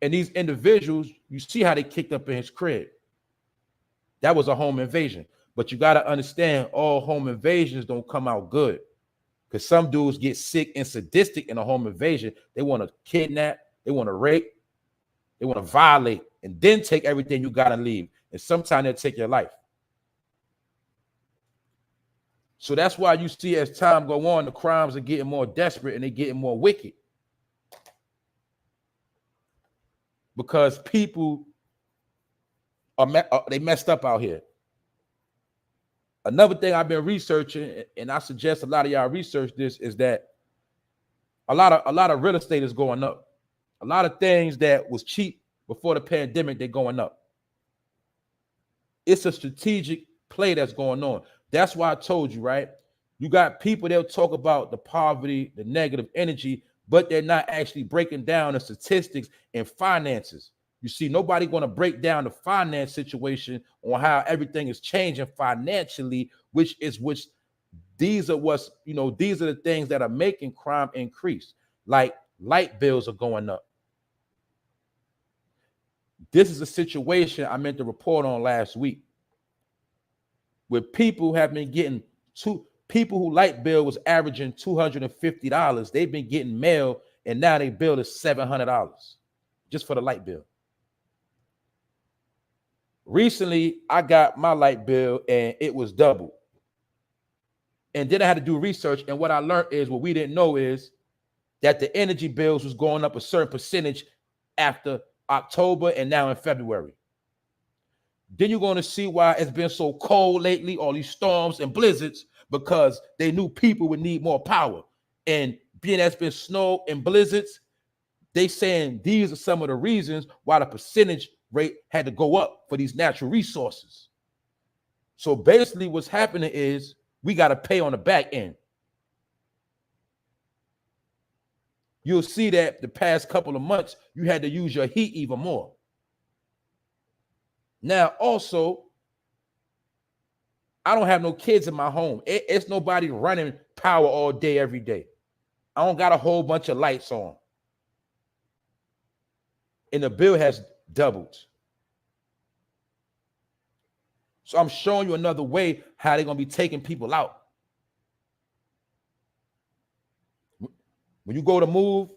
And these individuals, you see how they kicked up in his crib. That was a home invasion. But you got to understand, all home invasions don't come out good. Because some dudes get sick and sadistic in a home invasion. They want to kidnap, they want to rape, they want to violate, and then take everything you got and leave. And sometimes they'll take your life. So that's why you see, as time go on, the crimes are getting more desperate and they're getting more wicked. Because people they messed up out here. Another thing I've been researching, and I suggest a lot of y'all research this, is that a lot of real estate is going up. A lot of things that was cheap before the pandemic, they're going up. It's a strategic play that's going on. That's why I told you, right? You got people, they'll talk about the poverty, the negative energy, but they're not actually breaking down the statistics and finances. You see, nobody going to break down the finance situation on how everything is changing financially, which these are the things that are making crime increase. Like light bills are going up. This is a situation I meant to report on last week, where people have been getting people who light bill was averaging $250. They've been getting mail, and now they bill is $700 just for the light bill. Recently, I got my light bill and it was double. And then I had to do research. And what I learned is, what we didn't know is that the energy bills was going up a certain percentage after October and now in February. Then you're going to see why it's been so cold lately, all these storms and blizzards, because they knew people would need more power. And being that's been snow and blizzards, they saying these are some of the reasons why the percentage rate had to go up for these natural resources. So basically what's happening is we got to pay on the back end. You'll see that the past couple of months, you had to use your heat even more. Now, also, I don't have no kids in my home. It's nobody running power all day, every day. I don't got a whole bunch of lights on. And the bill has doubled. So I'm showing you another way how they're going to be taking people out. When you go to move,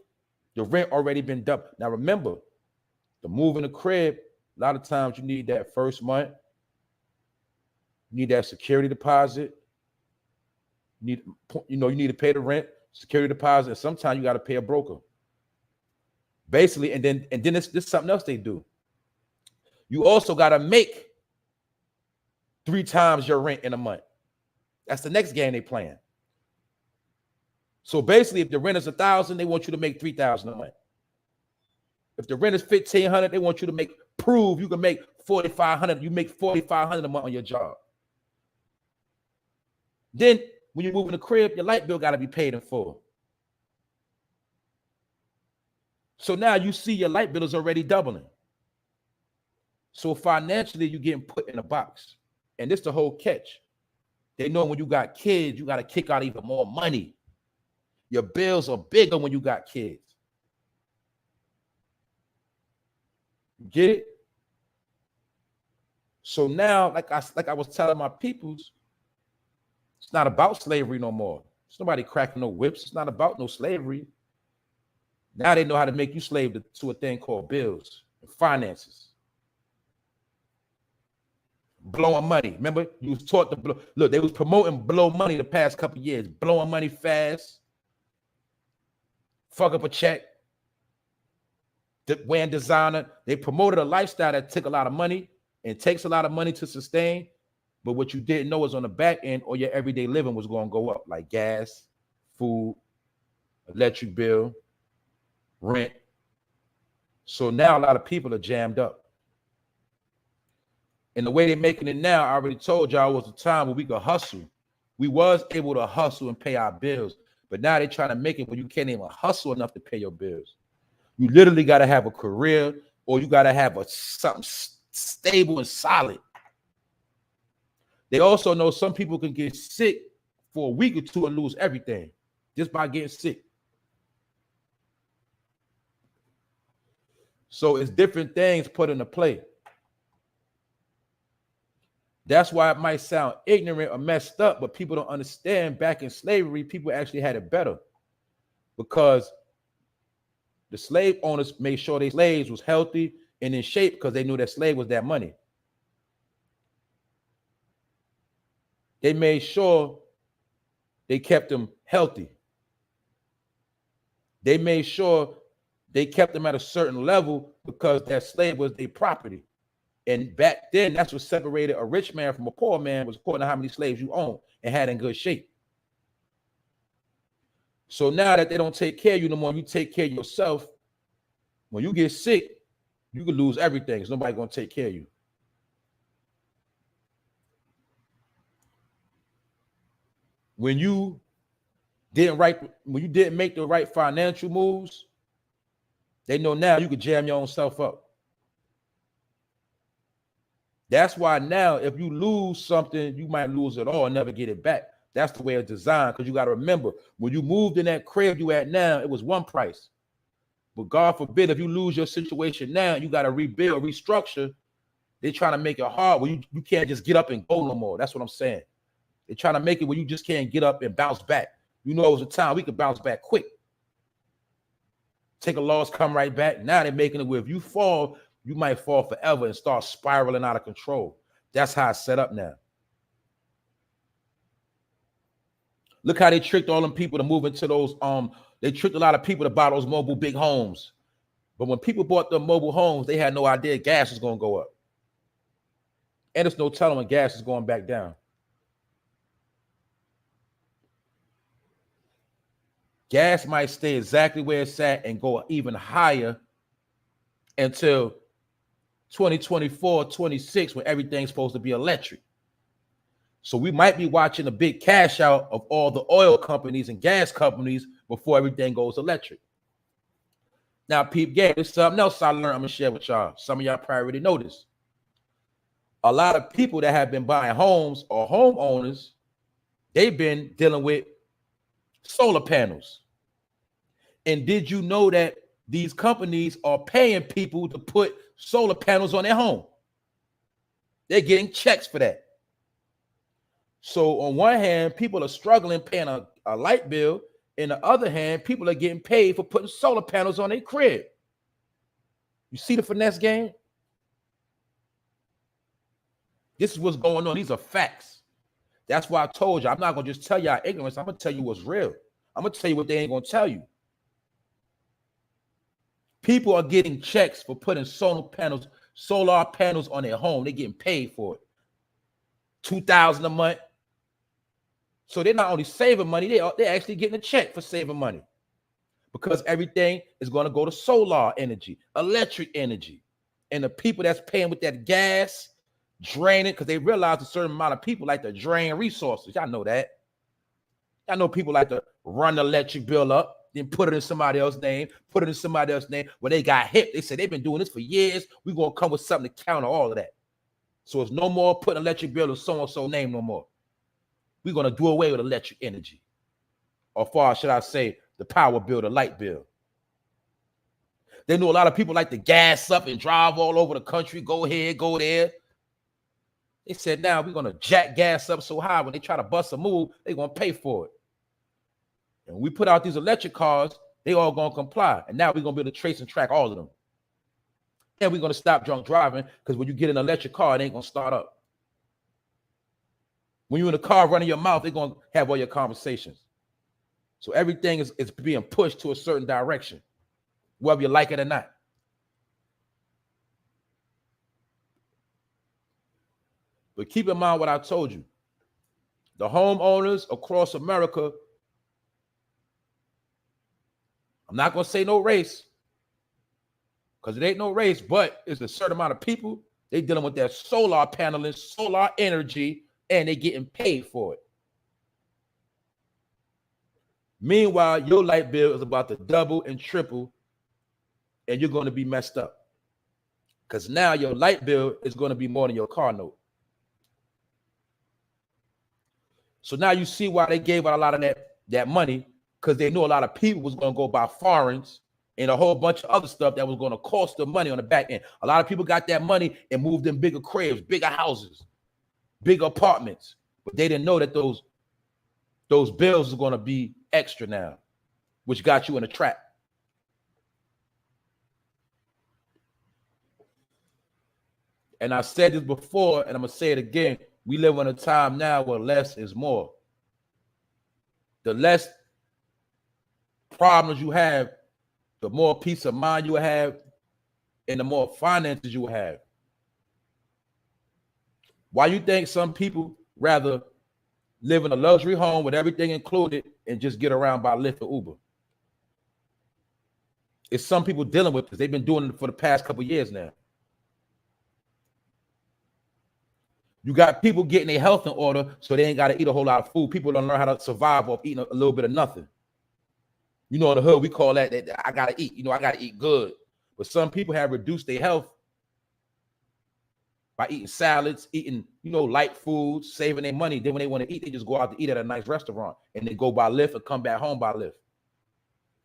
the rent already been doubled. Now remember, the move in the crib, a lot of times you need that first month. You need that security deposit. You need to pay the rent, security deposit, and sometimes you got to pay a broker. Basically, and then this is something else they do. You also got to make 3 times your rent in a month. That's the next game they playing. So basically, if the rent is $1,000, they want you to make $3,000 a month. If the rent is $1,500, they want you to prove you can make $4,500. You make $4,500 a month on your job. Then when you move in the crib, your light bill got to be paid in full. So now you see your light bill is already doubling. So financially, you're getting put in a box. And this is the whole catch. They know when you got kids, you got to kick out even more money. Your bills are bigger when you got kids. Get it? So now, like I was telling my peoples, it's not about slavery no more. It's nobody cracking no whips. It's not about no slavery. Now they know how to make you slave to a thing called bills and finances. Blowing money. Remember, you was taught to blow. Look, they was promoting blow money the past couple of years. Blowing money fast. Fuck up a check. Wearing designer. They promoted a lifestyle that took a lot of money and takes a lot of money to sustain. But what you didn't know is on the back end, or your everyday living was going to go up, like gas, food, electric bill, rent. So now a lot of people are jammed up. And the way they're making it now, I already told y'all, was a time where we could hustle. We was able to hustle and pay our bills. But now they're trying to make it where you can't even hustle enough to pay your bills. You literally got to have a career, or you got to have something stable and solid. They also know some people can get sick for a week or two and lose everything just by getting sick. So it's different things put into play. That's why it might sound ignorant or messed up, but people don't understand back in slavery, people actually had it better because the slave owners made sure their slaves was healthy and in shape because they knew that slave was that money. They made sure they kept them healthy. They made sure they kept them at a certain level because that slave was their property. And back then, that's what separated a rich man from a poor man, was according to how many slaves you own and had in good shape. So now that they don't take care of you no more, you take care of yourself. When you get sick, you could lose everything. There's nobody going to take care of you. When you didn't make the right financial moves, they know now you could jam your own self up. That's why now, if you lose something, you might lose it all and never get it back. That's the way it's designed, because you got to remember, when you moved in that crib you at now, it was one price. But God forbid, if you lose your situation now, you got to rebuild, restructure. They're trying to make it hard where you can't just get up and go no more. That's what I'm saying. They're trying to make it where you just can't get up and bounce back. You know, it was a time we could bounce back quick. Take a loss, come right back. Now they're making it where if you fall, you might fall forever and start spiraling out of control. That's how it's set up now. Look how they tricked all them people to move into those, they tricked a lot of people to buy those mobile big homes. But when people bought the mobile homes, they had no idea gas was going to go up. And there's no telling when gas is going back down. Gas might stay exactly where it's at and go even higher until 2024, 26, when everything's supposed to be electric. So we might be watching a big cash out of all the oil companies and gas companies before everything goes electric. Now, peep game, there's something else I learned I'm going to share with y'all. Some of y'all probably already know this. A lot of people that have been buying homes or homeowners, they've been dealing with solar panels. And did you know that these companies are paying people to put solar panels on their home? They're getting checks for that. So on one hand, people are struggling paying a light bill. On the other hand, people are getting paid for putting solar panels on their crib. You see the finesse game? This is what's going on. These are facts. That's why I told you, I'm not going to just tell y'all ignorance. I'm going to tell you what's real. I'm going to tell you what they ain't going to tell you. People are getting checks for putting solar panels on their home. They're getting paid for it. $2,000 a month. So they're not only saving money, they're actually getting a check for saving money, because everything is going to go to solar energy, electric energy. And the people that's paying with that gas, drain it, because they realize a certain amount of people like to drain resources. Y'all know that. I know people like to run the electric bill up, then put it in somebody else's name, When they got hip, they said they've been doing this for years. We're going to come with something to counter all of that. So it's no more putting electric bill in so-and-so name no more. We're going to do away with electric energy. Or far should I say, the power bill, the light bill. They know a lot of people like to gas up and drive all over the country, go here, go there. They said, now we're going to jack gas up so high, when they try to bust a move, they're going to pay for it. And when we put out these electric cars, they all going to comply. And now we're going to be able to trace and track all of them. And we're going to stop drunk driving, because when you get an electric car, it ain't going to start up. When you're in a car running your mouth, they're going to have all your conversations. So everything is being pushed to a certain direction, whether you like it or not. But keep in mind what I told you. The homeowners across America, I'm not going to say no race, because it ain't no race, but it's a certain amount of people. They dealing with that solar paneling, solar energy, and they getting paid for it. Meanwhile, your light bill is about to double and triple, and you're going to be messed up, because now your light bill is going to be more than your car note. So now you see why they gave out a lot of that money, because they knew a lot of people was going to go buy foreigns and a whole bunch of other stuff that was going to cost them money on the back end. A lot of people got that money and moved in bigger cribs, bigger houses, bigger apartments, but they didn't know that those bills are going to be extra now, which got you in a trap. And I said this before, and I'm going to say it again. We live in a time now where less is more. The less problems you have, the more peace of mind you have, and the more finances you have. Why you think some people rather live in a luxury home with everything included and just get around by Lyft or Uber? It's some people dealing with this. They've been doing it for the past couple of years now. You got people getting their health in order so they ain't got to eat a whole lot of food. People don't learn how to survive off eating a little bit of nothing. You know, in the hood, we call that I got to eat. You know, I got to eat good. But some people have reduced their health by eating salads, eating, light foods, saving their money. Then when they want to eat, they just go out to eat at a nice restaurant, and they go by Lyft and come back home by Lyft.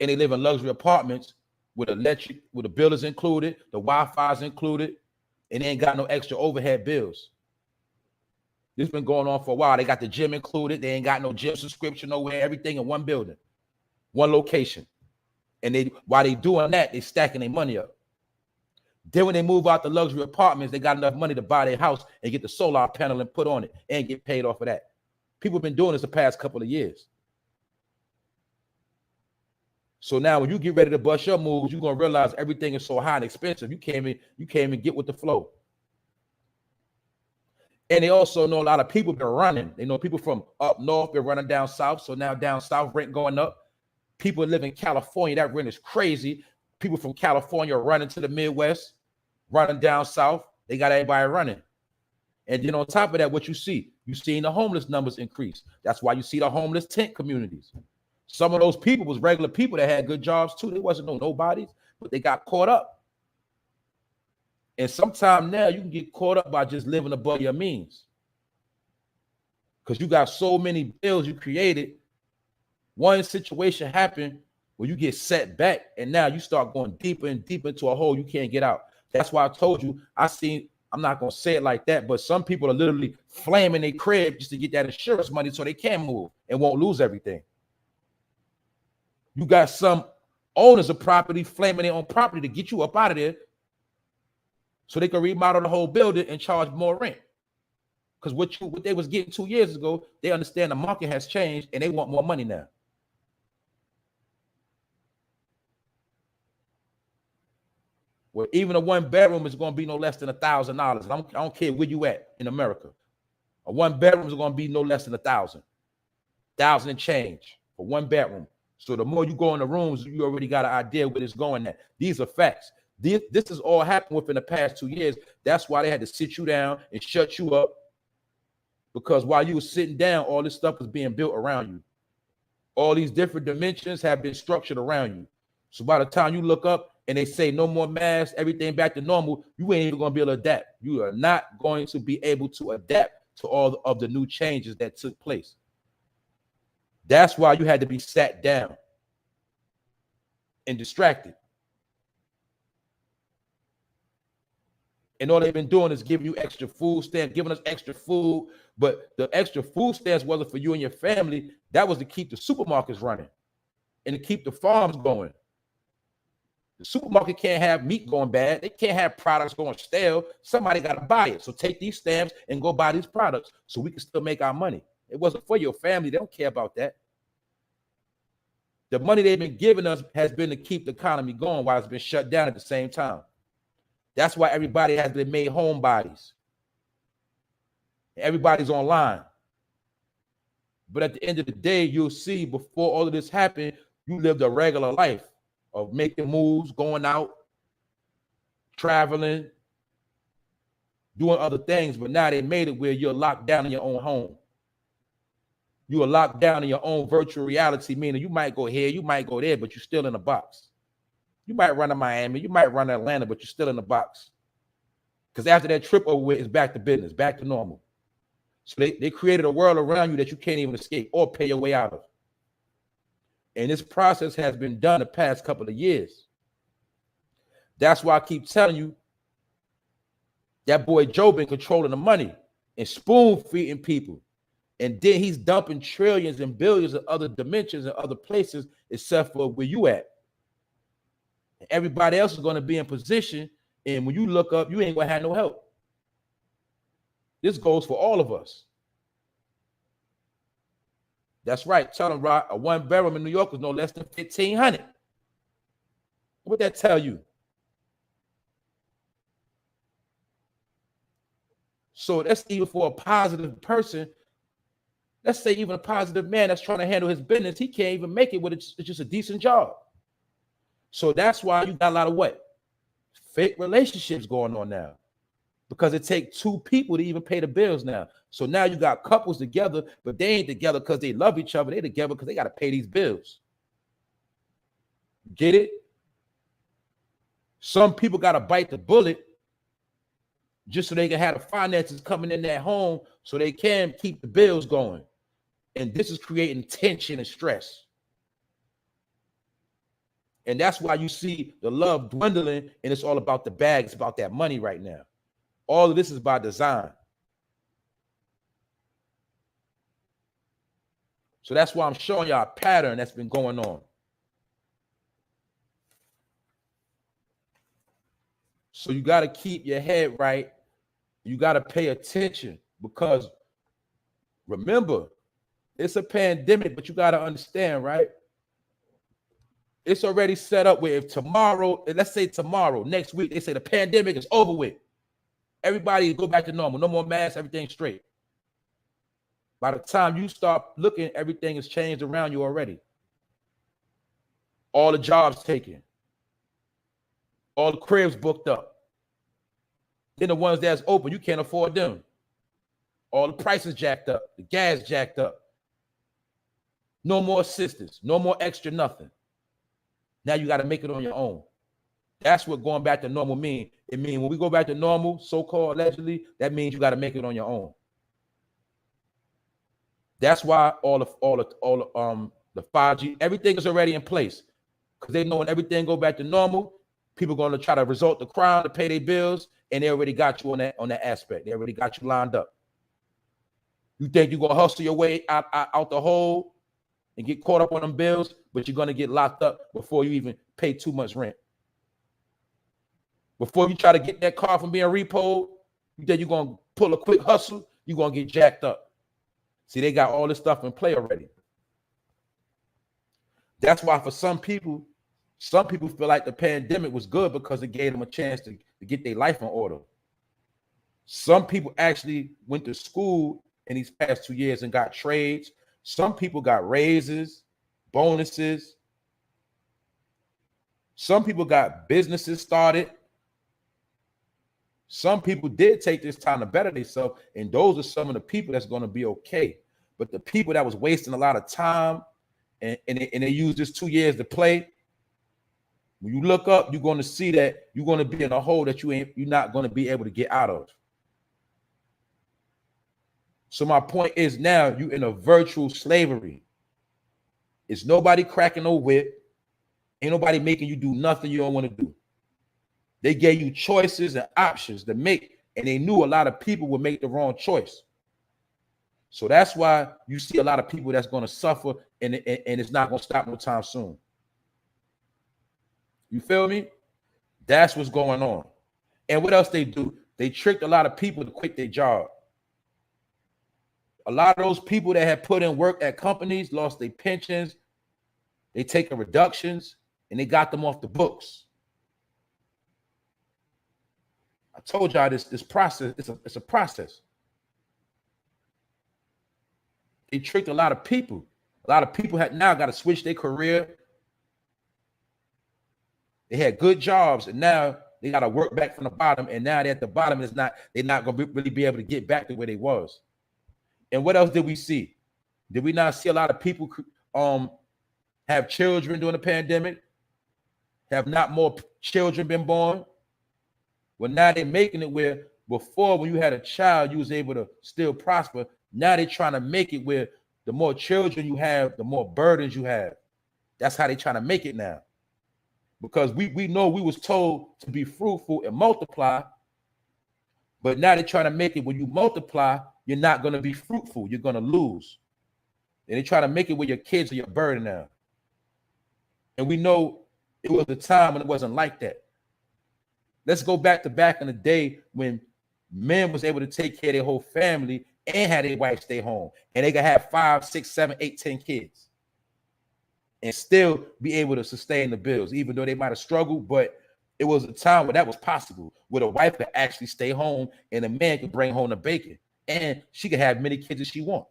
And they live in luxury apartments with electric, with the bill is included, the Wi-Fi is included, and they ain't got no extra overhead bills. This has been going on for a while. They got the gym included. They ain't got no gym subscription nowhere. Everything in one building, one location. And while they doing that, they stacking their money up. Then when they move out the luxury apartments, they got enough money to buy their house and get the solar panel and put on it and get paid off of that. People have been doing this the past couple of years. So now when you get ready to bust your moves, you're gonna realize everything is so high and expensive. You can't even get with the flow. And they also know a lot of people been running. They know people from up north been running down south. So now down south rent going up. People live in California, that rent is crazy. People from California are running to the Midwest, running down south. They got everybody running. And then on top of that, what you see? You're seeing the homeless numbers increase. That's why you see the homeless tent communities. Some of those people was regular people that had good jobs too. They wasn't no nobodies, but they got caught up. And sometimes now you can get caught up by just living above your means. Because you got so many bills you created. One situation happened where you get set back, and now you start going deeper and deeper into a hole you can't get out. That's why I told you, I'm not going to say it like that, but some people are literally flaming their crib just to get that insurance money so they can move and won't lose everything. You got some owners of property flaming their own property to get you up out of there so they can remodel the whole building and charge more rent. Because what they was getting 2 years ago, they understand the market has changed and they want more money now. Well, even a 1-bedroom is going to be no less than $1,000. I don't care where you at in America. A 1-bedroom is going to be no less than $1,000 and change for 1 bedroom. So the more you go in the rooms, you already got an idea where it's going at. These are facts. This has all happened within the past 2 years. That's why they had to sit you down and shut you up. Because while you were sitting down, all this stuff was being built around you. All these different dimensions have been structured around you. So by the time you look up and they say no more masks, everything back to normal, you ain't even going to be able to adapt. You are not going to be able to adapt to all of the new changes that took place. That's why you had to be sat down and distracted. And all they've been doing is giving you extra food stamps, giving us extra food. But the extra food stamps wasn't for you and your family. That was to keep the supermarkets running and to keep the farms going. The supermarket can't have meat going bad. They can't have products going stale. Somebody got to buy it. So take these stamps and go buy these products so we can still make our money. It wasn't for your family. They don't care about that. The money they've been giving us has been to keep the economy going while it's been shut down at the same time. That's why everybody has been made homebodies. Everybody's online. But at the end of the day, you'll see before all of this happened, you lived a regular life of making moves, going out, traveling, doing other things. But now they made it where you're locked down in your own home. You are locked down in your own virtual reality, meaning you might go here, you might go there, but you're still in a box. You might run to Miami, you might run to Atlanta, but you're still in the box. Because after that trip over with, it's back to business, back to normal. So they created a world around you that you can't even escape or pay your way out of. And this process has been done the past couple of years. That's why I keep telling you, that boy Joe been controlling the money and spoon feeding people. And then he's dumping trillions and billions of other dimensions and other places except for where you at. Everybody else is going to be in position, and when you look up, you ain't going to have no help. This goes for all of us. That's right. Tell them, Rod, a 1-bedroom in New York is no less than $1,500. What that tell you? So that's even for a positive person. Let's say even a positive man that's trying to handle his business, he can't even make it with it's just a decent job. So that's why you got a lot of what? Fake relationships going on now. Because it takes 2 people to even pay the bills now. So now you got couples together, but they ain't together because they love each other. They together because they got to pay these bills. Get it? Some people got to bite the bullet just so they can have the finances coming in their home so they can keep the bills going. And this is creating tension and stress. And that's why you see the love dwindling, and it's all about the bag. It's about that money right now. All of this is by design. So that's why I'm showing y'all a pattern that's been going on. So you got to keep your head right. You got to pay attention because remember, it's a pandemic, but you got to understand, right? It's already set up where if tomorrow, let's say tomorrow, next week, they say the pandemic is over with. Everybody go back to normal. No more masks, everything straight. By the time you start looking, everything has changed around you already. All the jobs taken. All the cribs booked up. Then the ones that's open, you can't afford them. All the prices jacked up. The gas jacked up. No more assistance. No more extra nothing. Now you got to make it on your own. That's what going back to normal mean. It means when we go back to normal, so-called allegedly, that means you got to make it on your own. That's why all the 5G, everything is already in place. Because they know when everything go back to normal, people are going to try to resort to crime to pay their bills, and they already got you on that aspect. They already got you lined up. You think you're going to hustle your way out the hole and get caught up on them bills, but you're going to get locked up before you even pay too much rent. Before you try to get that car from being repoed, you think you're going to pull a quick hustle, you're going to get jacked up. See, they got all this stuff in play already. That's why for some people feel like the pandemic was good because it gave them a chance to get their life in order. Some people actually went to school in these past 2 years and got trades. Some people got raises, bonuses. Some people got businesses started. Some people did take this time to better themselves, and those are some of the people that's going to be okay. But the people that was wasting a lot of time and they used this 2 years to play, when you look up, you're going to see that you're going to be in a hole that you're not going to be able to get out of. So my point is now you're in a virtual slavery. It's nobody cracking no whip. Ain't nobody making you do nothing you don't want to do. They gave you choices and options to make, and they knew a lot of people would make the wrong choice. So that's why you see a lot of people that's going to suffer, and it's not going to stop no time soon. You feel me? That's what's going on. And what else they do? They tricked a lot of people to quit their job. A lot of those people that had put in work at companies lost their pensions, they taking reductions, and they got them off the books. I told y'all this process, it's a process. They tricked a lot of people. A lot of people had now got to switch their career. They had good jobs, and now they got to work back from the bottom. And now they're at the bottom, they're not going to really be able to get back to where they was. And what else did we see? Did we not see a lot of people have children during the pandemic? Have not more children been born? Well, now they're making it where before when you had a child, you was able to still prosper. Now they're trying to make it where the more children you have, the more burdens you have. That's how they're trying to make it now. Because we know we was told to be fruitful and multiply, but now they're trying to make it when you multiply, you're not going to be fruitful. You're going to lose. And they try to make it where your kids are your burden now. And we know it was a time when it wasn't like that. Let's go back in the day when men was able to take care of their whole family and had their wife stay home. And they could have 5, 6, 7, 8, 10 kids and still be able to sustain the bills, even though they might have struggled. But it was a time where that was possible, where the wife could actually stay home and the man could bring home the bacon. And she could have many kids as she wants.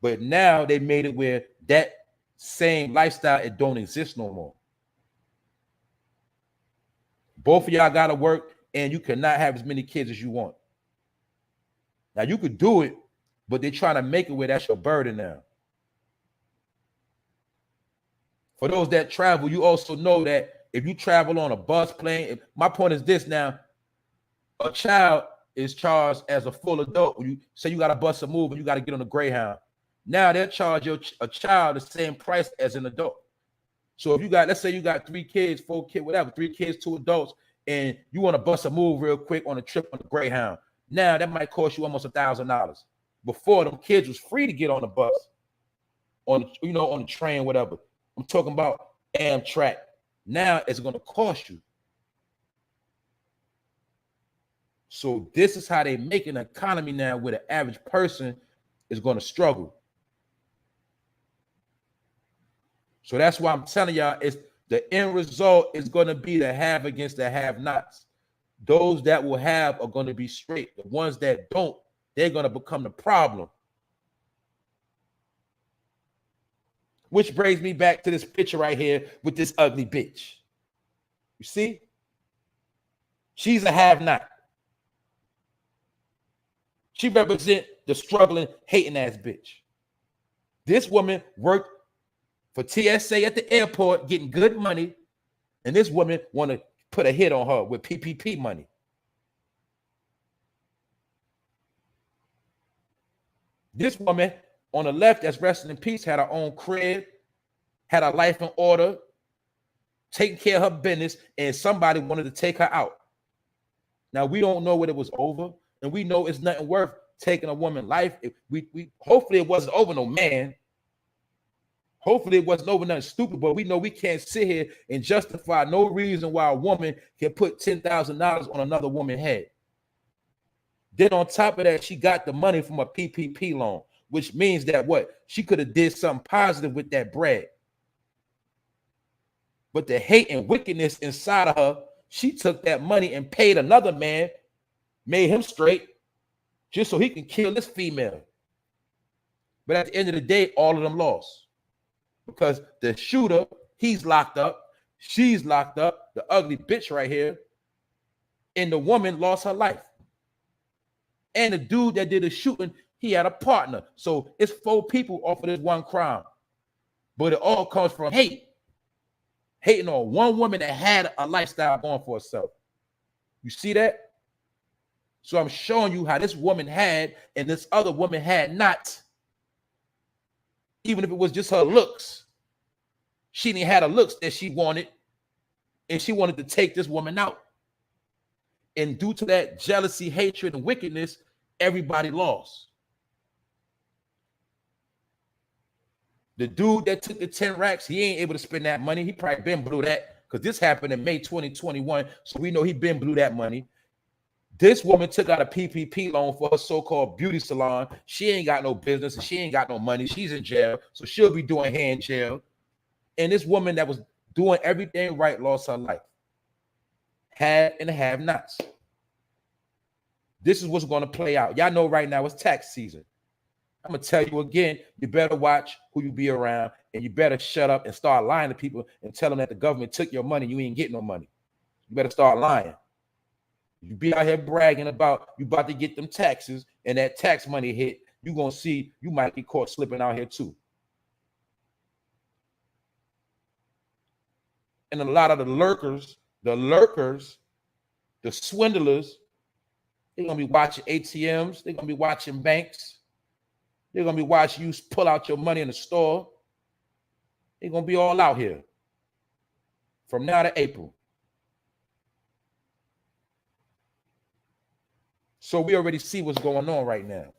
But now they made it where that same lifestyle, it don't exist no more. Both of y'all got to work, and you cannot have as many kids as you want. Now, you could do it, but they're trying to make it where that's your burden now. For those that travel, you also know that if you travel on a bus, plane, my point is this now, a child is charged as a full adult. When you say you got a bus a move and you got to get on a Greyhound, now they'll charge a child the same price as an adult. So if you got, let's say you got 3 kids, 4 kids, whatever, 3 kids, 2 adults, and you want to bust a move real quick on a trip on the Greyhound, now that might cost you almost $1,000. Before, them kids was free to get on the bus, on the train, whatever. I'm talking about Amtrak. Now it's going to cost you. So this is how they make an economy now where the average person is going to struggle. So that's why I'm telling y'all, it's the end result is going to be the have against the have-nots. Those that will have are going to be straight. The ones that don't, they're going to become the problem. Which brings me back to this picture right here with this ugly bitch. You see? She's a have-not. She represents the struggling, hating ass bitch. This woman worked for TSA at the airport, getting good money, and this woman want to put a hit on her with PPP money. This woman on the left, that's resting in peace, had her own crib, had her life in order, taking care of her business, and somebody wanted to take her out. Now, we don't know what it was over, and we know it's nothing worth taking a woman's life. Hopefully it wasn't over no man. Hopefully it wasn't over nothing stupid, but we know we can't sit here and justify no reason why a woman can put $10,000 on another woman's head. Then on top of that, she got the money from a PPP loan, which means that what? She could have did something positive with that bread. But the hate and wickedness inside of her, she took that money and paid another man, made him straight, just so he can kill this female. But at the end of the day, all of them lost. Because the shooter, he's locked up, she's locked up, the ugly bitch right here, and the woman lost her life. And the dude that did the shooting, he had a partner. So it's 4 people off of this one crime. But it all comes from hate. Hating on one woman that had a lifestyle going for herself. You see that? So I'm showing you how this woman had and this other woman had not. Even if it was just her looks. She didn't have the looks that she wanted. And she wanted to take this woman out. And due to that jealousy, hatred, and wickedness, everybody lost. The dude that took the 10 racks, he ain't able to spend that money. He probably been blew that because this happened in May 2021. So we know he been blew that money. This woman took out a PPP loan for her so-called beauty salon. She ain't got no business and she ain't got no money. She's in jail. So she'll be doing hair in jail. And this woman that was doing everything right lost her life. Have and have-nots. This is what's going to play out. Y'all know right now it's tax season. I'm going to tell you again, you better watch who you be around, and you better shut up and start lying to people and tell them that the government took your money. You ain't getting no money. You better start lying. You be out here bragging about you about to get them taxes and that tax money hit, you're going to see you might be caught slipping out here too. And a lot of the lurkers, the swindlers, they're going to be watching ATMs. They're going to be watching banks. They're going to be watching you pull out your money in the store. They're going to be all out here from now to April. So we already see what's going on right now.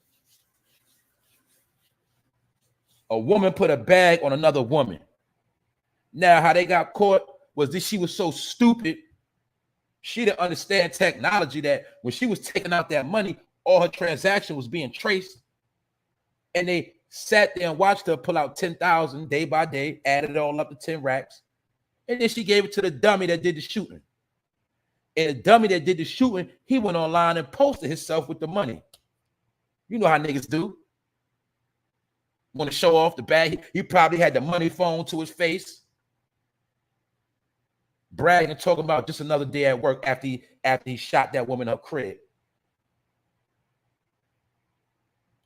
A woman put a bag on another woman. Now, how they got caught was that she was so stupid. She didn't understand technology that when she was taking out that money, all her transaction was being traced. And they sat there and watched her pull out 10,000 day by day, added it all up to 10 racks. And then she gave it to the dummy that did the shooting. And the dummy that did the shooting, he went online and posted himself with the money. You know how niggas do. Want to show off the bag. He probably had the money phone to his face. Bragging and talking about just another day at work after he shot that woman in her crib.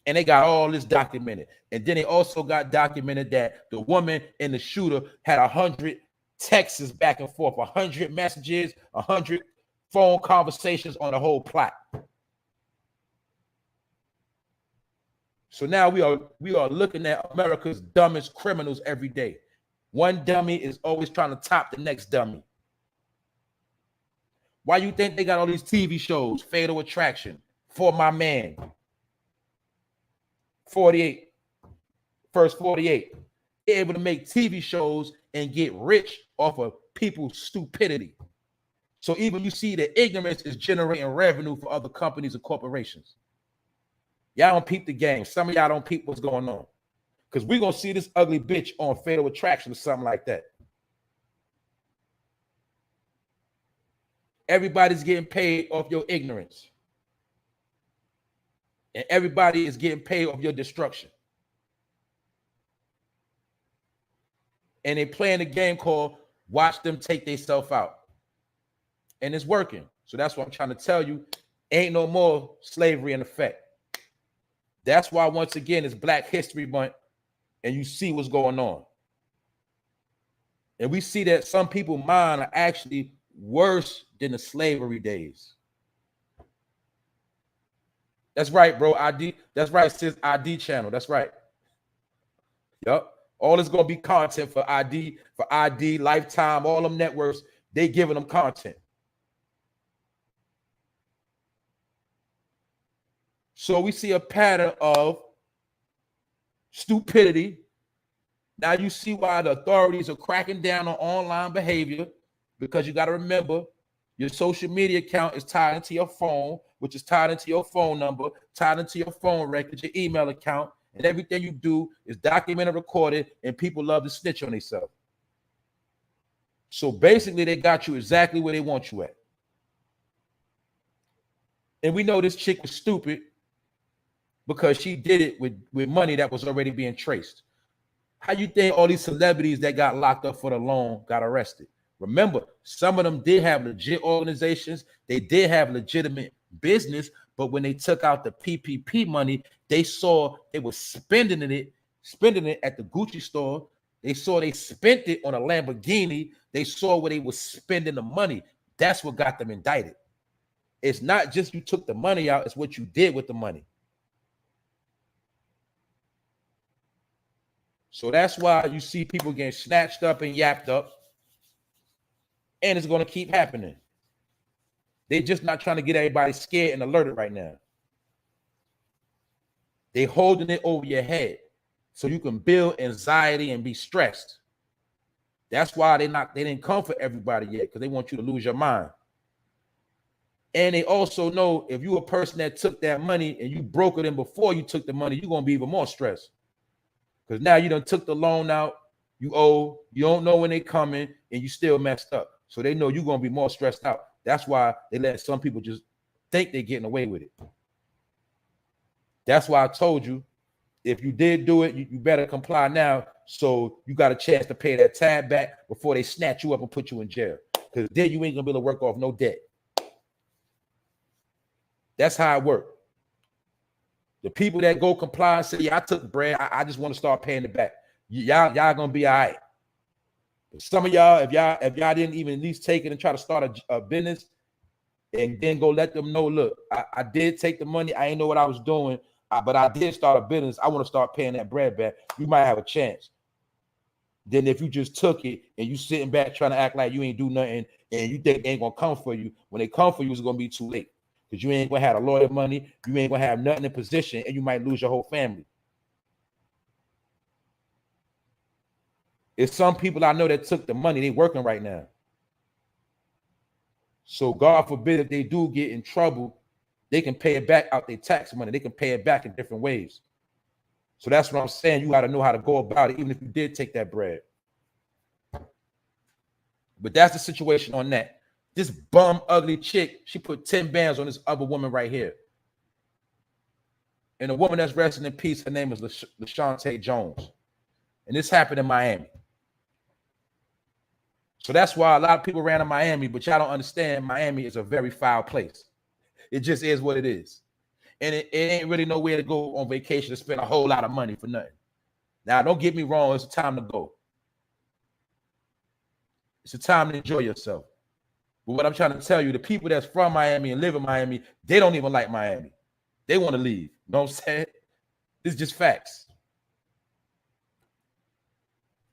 And they got all this documented. And then they also got documented that the woman and the shooter had 100 texts back and forth, 100 messages, 100 phone conversations on the whole plot. So now we are looking at America's dumbest criminals every day. One dummy is always trying to top the next dummy. Why you think they got all these TV shows? Fatal Attraction, For My Man, 48, First 48. They're able to make TV shows and get rich off of people's stupidity. So even you see that ignorance is generating revenue for other companies and corporations. Y'all don't peep the game. Some of y'all don't peep what's going on. Because we're going to see this ugly bitch on Fatal Attraction or something like that. Everybody's getting paid off your ignorance. And everybody is getting paid off your destruction. And they playing a game called Watch Them Take Themselves Out. And it's working. So that's what I'm trying to tell you. Ain't no more slavery in effect. That's why, once again, it's Black History Month, and you see what's going on. And we see that some people's minds are actually worse than the slavery days. That's right, bro. ID. That's right, sis. ID channel. That's right. Yup. All is going to be content for ID, Lifetime, all them networks. They giving them content. So we see a pattern of stupidity. Now you see why the authorities are cracking down on online behavior, because you got to remember your social media account is tied into your phone, which is tied into your phone number, tied into your phone records, your email account, and everything you do is documented, recorded, and people love to snitch on themselves. So basically, they got you exactly where they want you at. And we know this chick was stupid because she did it with money that was already being traced. How you think all these celebrities that got locked up for the loan got arrested? Remember, some of them did have legit organizations. They did have legitimate business, but when they took out the PPP money, they saw they were spending it at the Gucci store. They saw they spent it on a Lamborghini. They saw where they were spending the money. That's what got them indicted. It's not just you took the money out, it's what you did with the money. So that's why you see people getting snatched up and yapped up. And it's going to keep happening. They're just not trying to get everybody scared and alerted right now. They're holding it over your head so you can build anxiety and be stressed. That's why they didn't come for everybody yet, because they want you to lose your mind. And they also know if you're a person that took that money and you brokered it before you took the money, you're going to be even more stressed. Because now you done took the loan out, you owe, you don't know when they coming, and you still messed up. So they know you're going to be more stressed out. That's why they let some people just think they're getting away with it. That's why I told you, if you did do it, you better comply now, so you got a chance to pay that tab back before they snatch you up and put you in jail. Because then you ain't going to be able to work off no debt. That's how it works. The people that go comply and say, yeah, I took bread, I just want to start paying it back. Y'all going to be all right. But some of y'all, if y'all didn't even at least take it and try to start a business and then go let them know, look, I did take the money. I ain't know what I was doing, but I did start a business. I want to start paying that bread back. You might have a chance. Then if you just took it and you sitting back trying to act like you ain't do nothing and you think they ain't going to come for you, when they come for you, it's going to be too late. Because you ain't going to have a lawyer money. You ain't going to have nothing in position, and you might lose your whole family. It's some people I know that took the money. They working right now. So God forbid if they do get in trouble, they can pay it back out their tax money. They can pay it back in different ways. So that's what I'm saying. You got to know how to go about it, even if you did take that bread. But that's the situation on that. This bum, ugly chick, she put 10 bands on this other woman right here. And the woman that's resting in peace, her name is LaShante Jones. And this happened in Miami. So that's why a lot of people ran to Miami, but y'all don't understand Miami is a very foul place. It just is what it is. And it ain't really nowhere to go on vacation to spend a whole lot of money for nothing. Now, don't get me wrong. It's a time to go. It's a time to enjoy yourself. But what I'm trying to tell you, the people that's from Miami and live in Miami, they don't even like Miami. They want to leave. You know what I'm saying? This is just facts.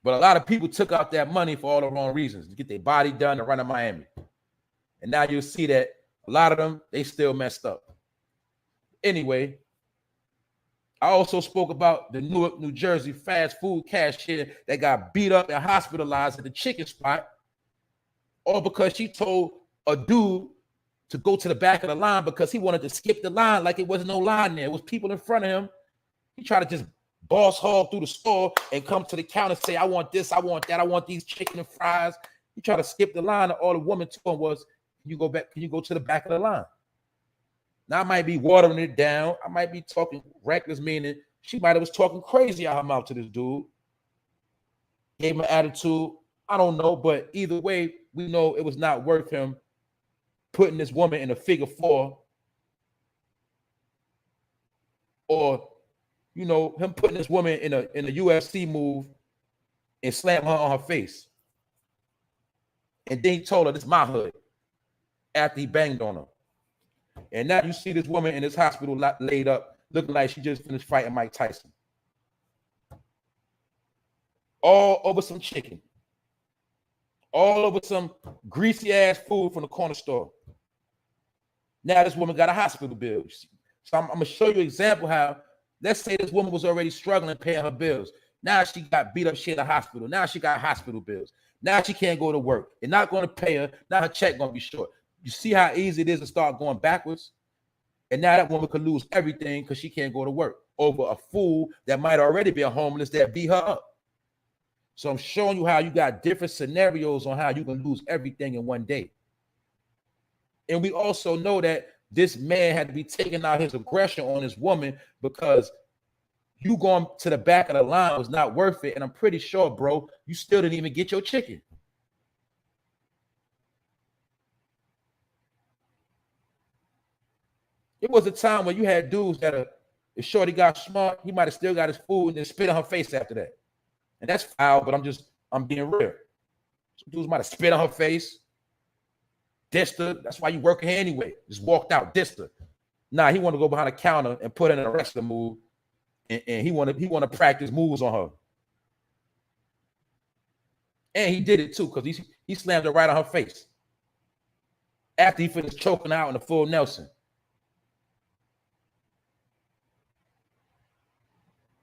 But a lot of people took out that money for all the wrong reasons, to get their body done to run to Miami. And now you'll see that a lot of them, they still messed up. Anyway, I also spoke about the Newark, New Jersey fast food cashier that got beat up and hospitalized at the chicken spot, all because she told a dude to go to the back of the line because he wanted to skip the line like it wasn't no line there. It was people in front of him. He tried to just boss hog through the store and come to the counter and say, I want this, I want that, I want these chicken and fries. He tried to skip the line, and all the woman told him was, can you go to the back of the line? Now I might be watering it down. I might be talking reckless, meaning she might have was talking crazy out her mouth to this dude. Gave him an attitude. I don't know, but either way, we know it was not worth him putting this woman in a figure four, or him putting this woman in a UFC move and slam her on her face. And then he told her, this is my hood, after he banged on her. And now you see this woman in this hospital laid up, looking like she just finished fighting Mike Tyson. All over some chicken. All over some greasy ass food from the corner store. Now this woman got a hospital bill. So I'm gonna show you an example how, let's say this woman was already struggling paying her bills. Now she got beat up, she in the hospital. Now she got hospital bills. Now she can't go to work. They're not going to pay her. Now her check going to be short. You see how easy it is to start going backwards? And now that woman could lose everything because she can't go to work over a fool that might already be a homeless that beat her up. So I'm showing you how you got different scenarios on how you can lose everything in one day. And we also know that this man had to be taking out his aggression on this woman because you going to the back of the line was not worth it. And I'm pretty sure, bro, you still didn't even get your chicken. It was a time when you had dudes that if shorty got smart, he might have still got his food and then spit on her face after that. And that's foul, but I'm being real. Some dudes might have spit on her face, dissed her. That's why you working here anyway. Just walked out, dissed her. Nah, he want to go behind the counter and put in a wrestling move. And he want to practice moves on her. And he did it too, because he slammed her right on her face. After he finished choking out in the full Nelson.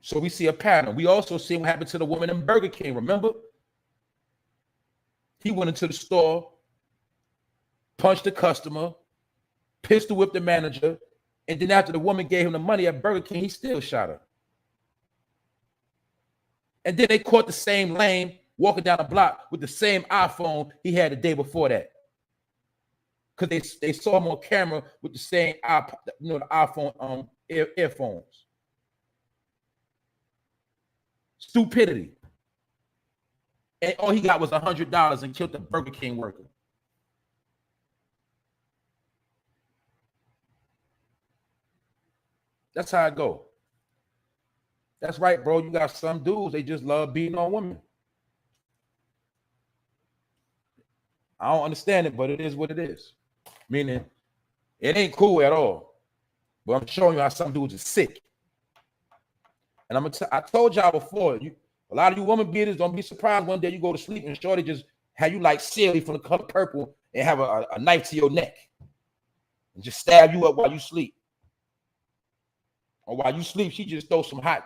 So we see a pattern. We also see what happened to the woman in Burger King, remember? He went into the store, punched the customer, pistol whipped the manager, and then after the woman gave him the money at Burger King, he still shot her. And then they caught the same lane walking down the block with the same iPhone he had the day before that. Because they saw him on camera with the same the iPhone earphones. Stupidity. And all he got was $100 and killed the Burger King worker. That's how it go. That's right, bro. You got some dudes, they just love beating on women. I don't understand it, but it is what it is. Meaning, it ain't cool at all. But I'm showing you how some dudes are sick. And I told y'all before, a lot of you woman beaters, don't be surprised one day you go to sleep and shorty just have you like silly from the color purple and have a knife to your neck and just stab you up while you sleep. Or while you sleep, she just throw some hot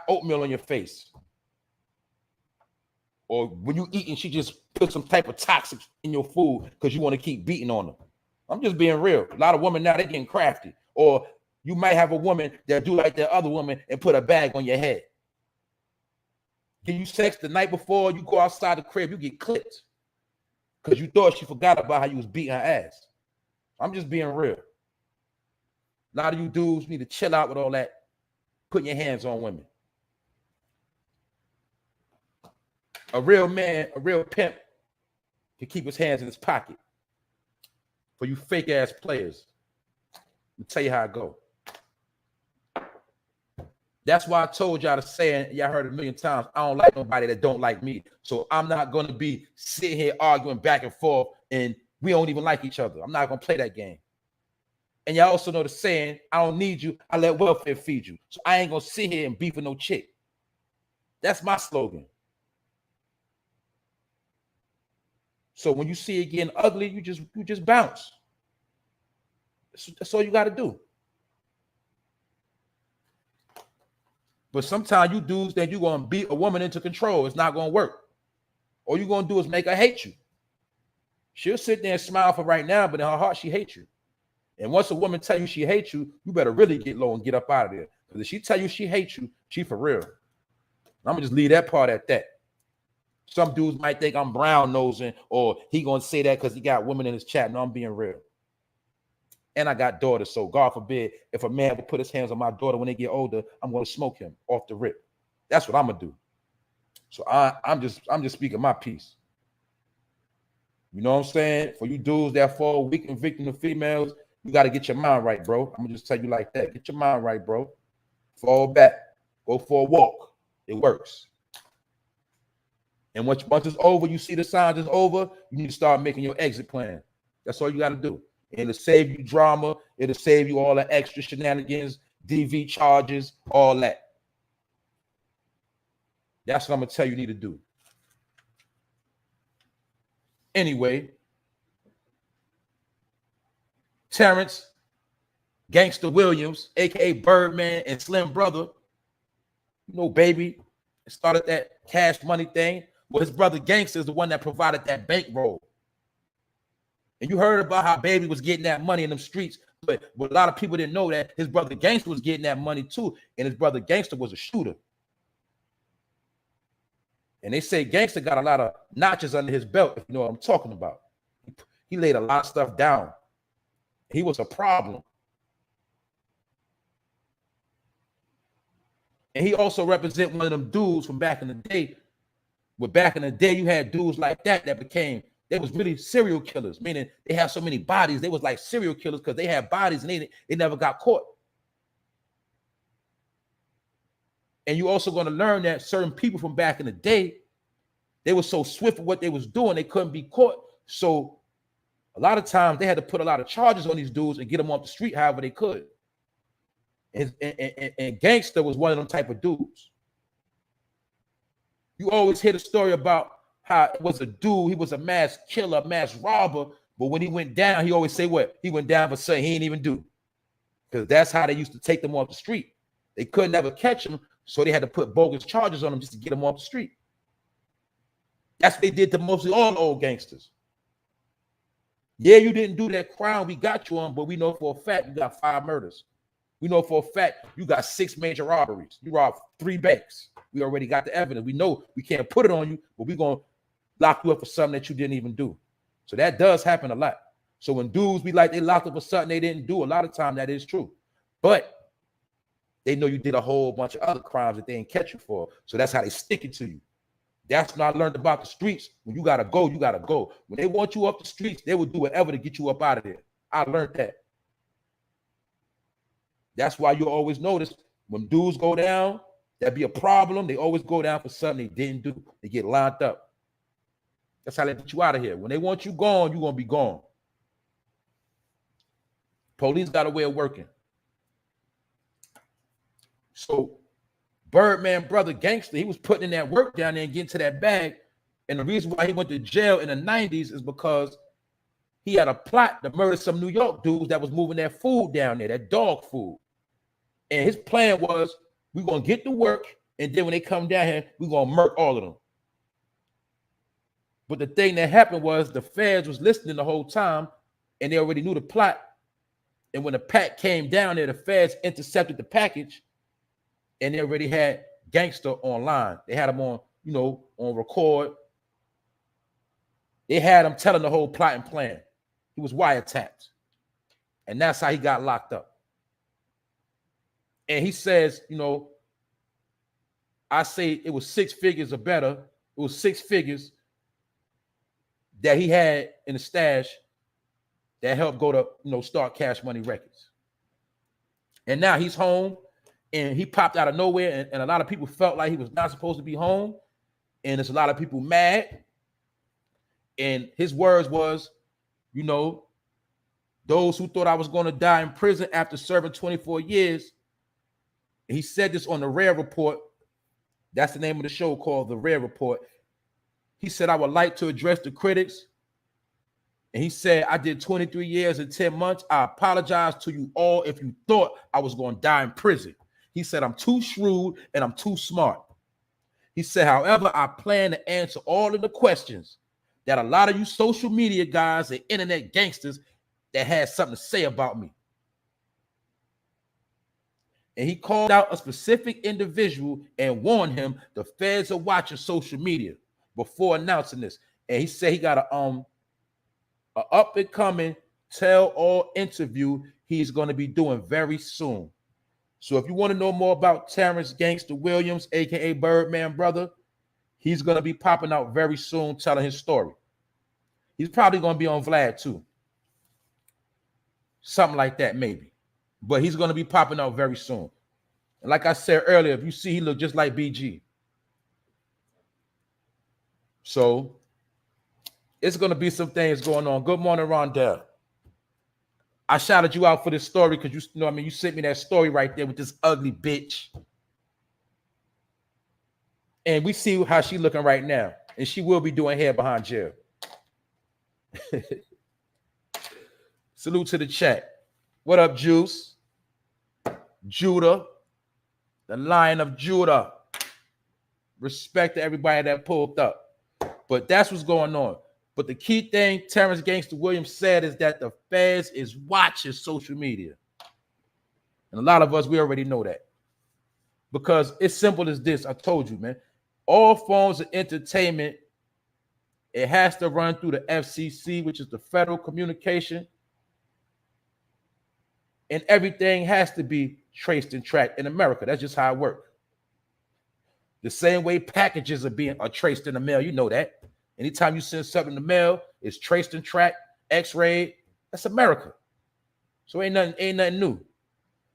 oatmeal on your face. Or when you eating, she just put some type of toxic in your food because you want to keep beating on them. I'm just being real. A lot of women now, they're getting crafty. Or you might have a woman that do like that other woman and put a bag on your head. Can you sex the night before you go outside the crib, you get clipped because you thought she forgot about how you was beating her ass. I'm just being real. A lot of you dudes need to chill out with all that putting your hands on women. A real man, a real pimp can keep his hands in his pocket. For you fake ass players, let me tell you how it go. That's why I told y'all to say, and y'all heard it a million times, I don't like nobody that don't like me. So I'm not going to be sitting here arguing back and forth and we don't even like each other. I'm not going to play that game. And y'all also know the saying, I don't need you, I let welfare feed you. So I ain't going to sit here and beef with no chick. That's my slogan. So when you see it getting ugly, you just bounce. That's all you got to do. But sometimes you dudes think you're going to beat a woman into control. It's not going to work. All you're going to do is make her hate you. She'll sit there and smile for right now, but in her heart, she hates you. And once a woman tell you she hates you, you better really get low and get up out of there. Because if she tell you she hates you, she for real. I'm gonna just leave that part at that. Some dudes might think I'm brown nosing, or he gonna say that because he got women in his chat. No, I'm being real. And I got daughters, so God forbid if a man would put his hands on my daughter when they get older, I'm gonna smoke him off the rip. That's what I'm gonna do. So I'm just speaking my piece. You know what I'm saying? For you dudes that fall weak and victim to females, you got to get your mind right, bro. I'm gonna just tell you like that. Get your mind right, bro. Fall back. Go for a walk. It works. And once it's over, you see the signs is over, you need to start making your exit plan. That's all you got to do. It'll save you drama. It'll save you all the extra shenanigans, DV charges, all that. That's what I'm going to tell you need to do. Anyway, Terrence, Gangsta Williams, a.k.a. Birdman and Slim Brother, you know, baby, started that Cash Money thing. Well, his brother Gangsta is the one that provided that bankroll. And you heard about how Baby was getting that money in them streets, but a lot of people didn't know that his brother Gangsta was getting that money too, and his brother Gangsta was a shooter. And they say Gangsta got a lot of notches under his belt, if you know what I'm talking about. He laid a lot of stuff down. He was a problem. And he also represent one of them dudes from back in the day. Where back in the day, you had dudes like that became, they was really serial killers, meaning they have so many bodies. They was like serial killers because they had bodies and they never got caught. And you also going to learn that certain people from back in the day, they were so swift with what they was doing, they couldn't be caught. So a lot of times they had to put a lot of charges on these dudes and get them off the street however they could. And Gangsta was one of them type of dudes. You always hear the story about how it was a dude, he was a mass killer, mass robber, but when he went down, he always say what? He went down for something he didn't even do. Because that's how they used to take them off the street. They couldn't ever catch him, so they had to put bogus charges on him just to get him off the street. That's what they did to mostly all the old gangsters. Yeah, you didn't do that crime we got you on, but we know for a fact you got 5 murders. We know for a fact you got 6 major robberies. You robbed 3 banks. We already got the evidence. We know we can't put it on you, but we're going to lock you up for something that you didn't even do. So that does happen a lot. So when dudes be like they locked up for something they didn't do, a lot of time that is true. But they know you did a whole bunch of other crimes that they didn't catch you for. So that's how they stick it to you. That's when I learned about the streets. When you got to go, you got to go. When they want you up the streets, they will do whatever to get you up out of there. I learned that. That's why you always notice when dudes go down, that be a problem. They always go down for something they didn't do. They get lined up. That's how they get you out of here. When they want you gone, you're going to be gone. Police got a way of working. So Birdman brother Gangsta, he was putting in that work down there and getting to that bag. And the reason why he went to jail in the 90s is because he had a plot to murder some New York dudes that was moving that food down there, that dog food. And his plan was, we're going to get to work, and then when they come down here, we're going to murk all of them. But the thing that happened was the feds was listening the whole time, and they already knew the plot. And when the pack came down there, the feds intercepted the package, and they already had Gangsta online. They had him on, you know, on record. They had him telling the whole plot and plan. He was wiretapped. And that's how he got locked up. And he says, you know, I say it was 6 figures or better. It was 6 figures that he had in the stash that helped go to, you know, start Cash Money Records. And now he's home, and he popped out of nowhere, and a lot of people felt like he was not supposed to be home. And there's a lot of people mad. And his words was, you know, those who thought I was going to die in prison after serving 24 years. And he said this on the Rare Report. That's the name of the show, called The Rare Report. He said, I would like to address the critics. And he said, I did 23 years and 10 months. I apologize to you all if you thought I was going to die in prison. He said, I'm too shrewd and I'm too smart. He said, however, I plan to answer all of the questions. that a lot of you social media guys and internet gangsters that had something to say about me. And he called out a specific individual and warned him the feds are watching social media before announcing this. And he said he got a up and coming tell all interview he's going to be doing very soon. So if you want to know more about Terrence Gangsta Williams, aka Birdman brother, he's going to be popping out very soon telling his story. He's probably going to be on Vlad too. Something like that maybe. But he's going to be popping out very soon. And like I said earlier, if you see, he look just like BG. So it's going to be some things going on. Good morning, Rondell. I shouted you out for this story because you know, I mean, you sent me that story right there with this ugly bitch. And we see how she looking right now. And she will be doing hair behind jail. Salute to the chat. What up, Juice? Judah. The Lion of Judah. Respect to everybody that pulled up. But that's what's going on. But the key thing Terrence Gangsta Williams said is that the feds is watching social media. And a lot of us, we already know that. Because it's simple as this. I told you, man. All forms of entertainment, it has to run through the FCC, which is the Federal Communication. And everything has to be traced and tracked in America. That's just how it works. The same way packages are traced in the mail. You know that. Anytime you send something in the mail, it's traced and tracked, x-rayed. That's America. So ain't nothing new.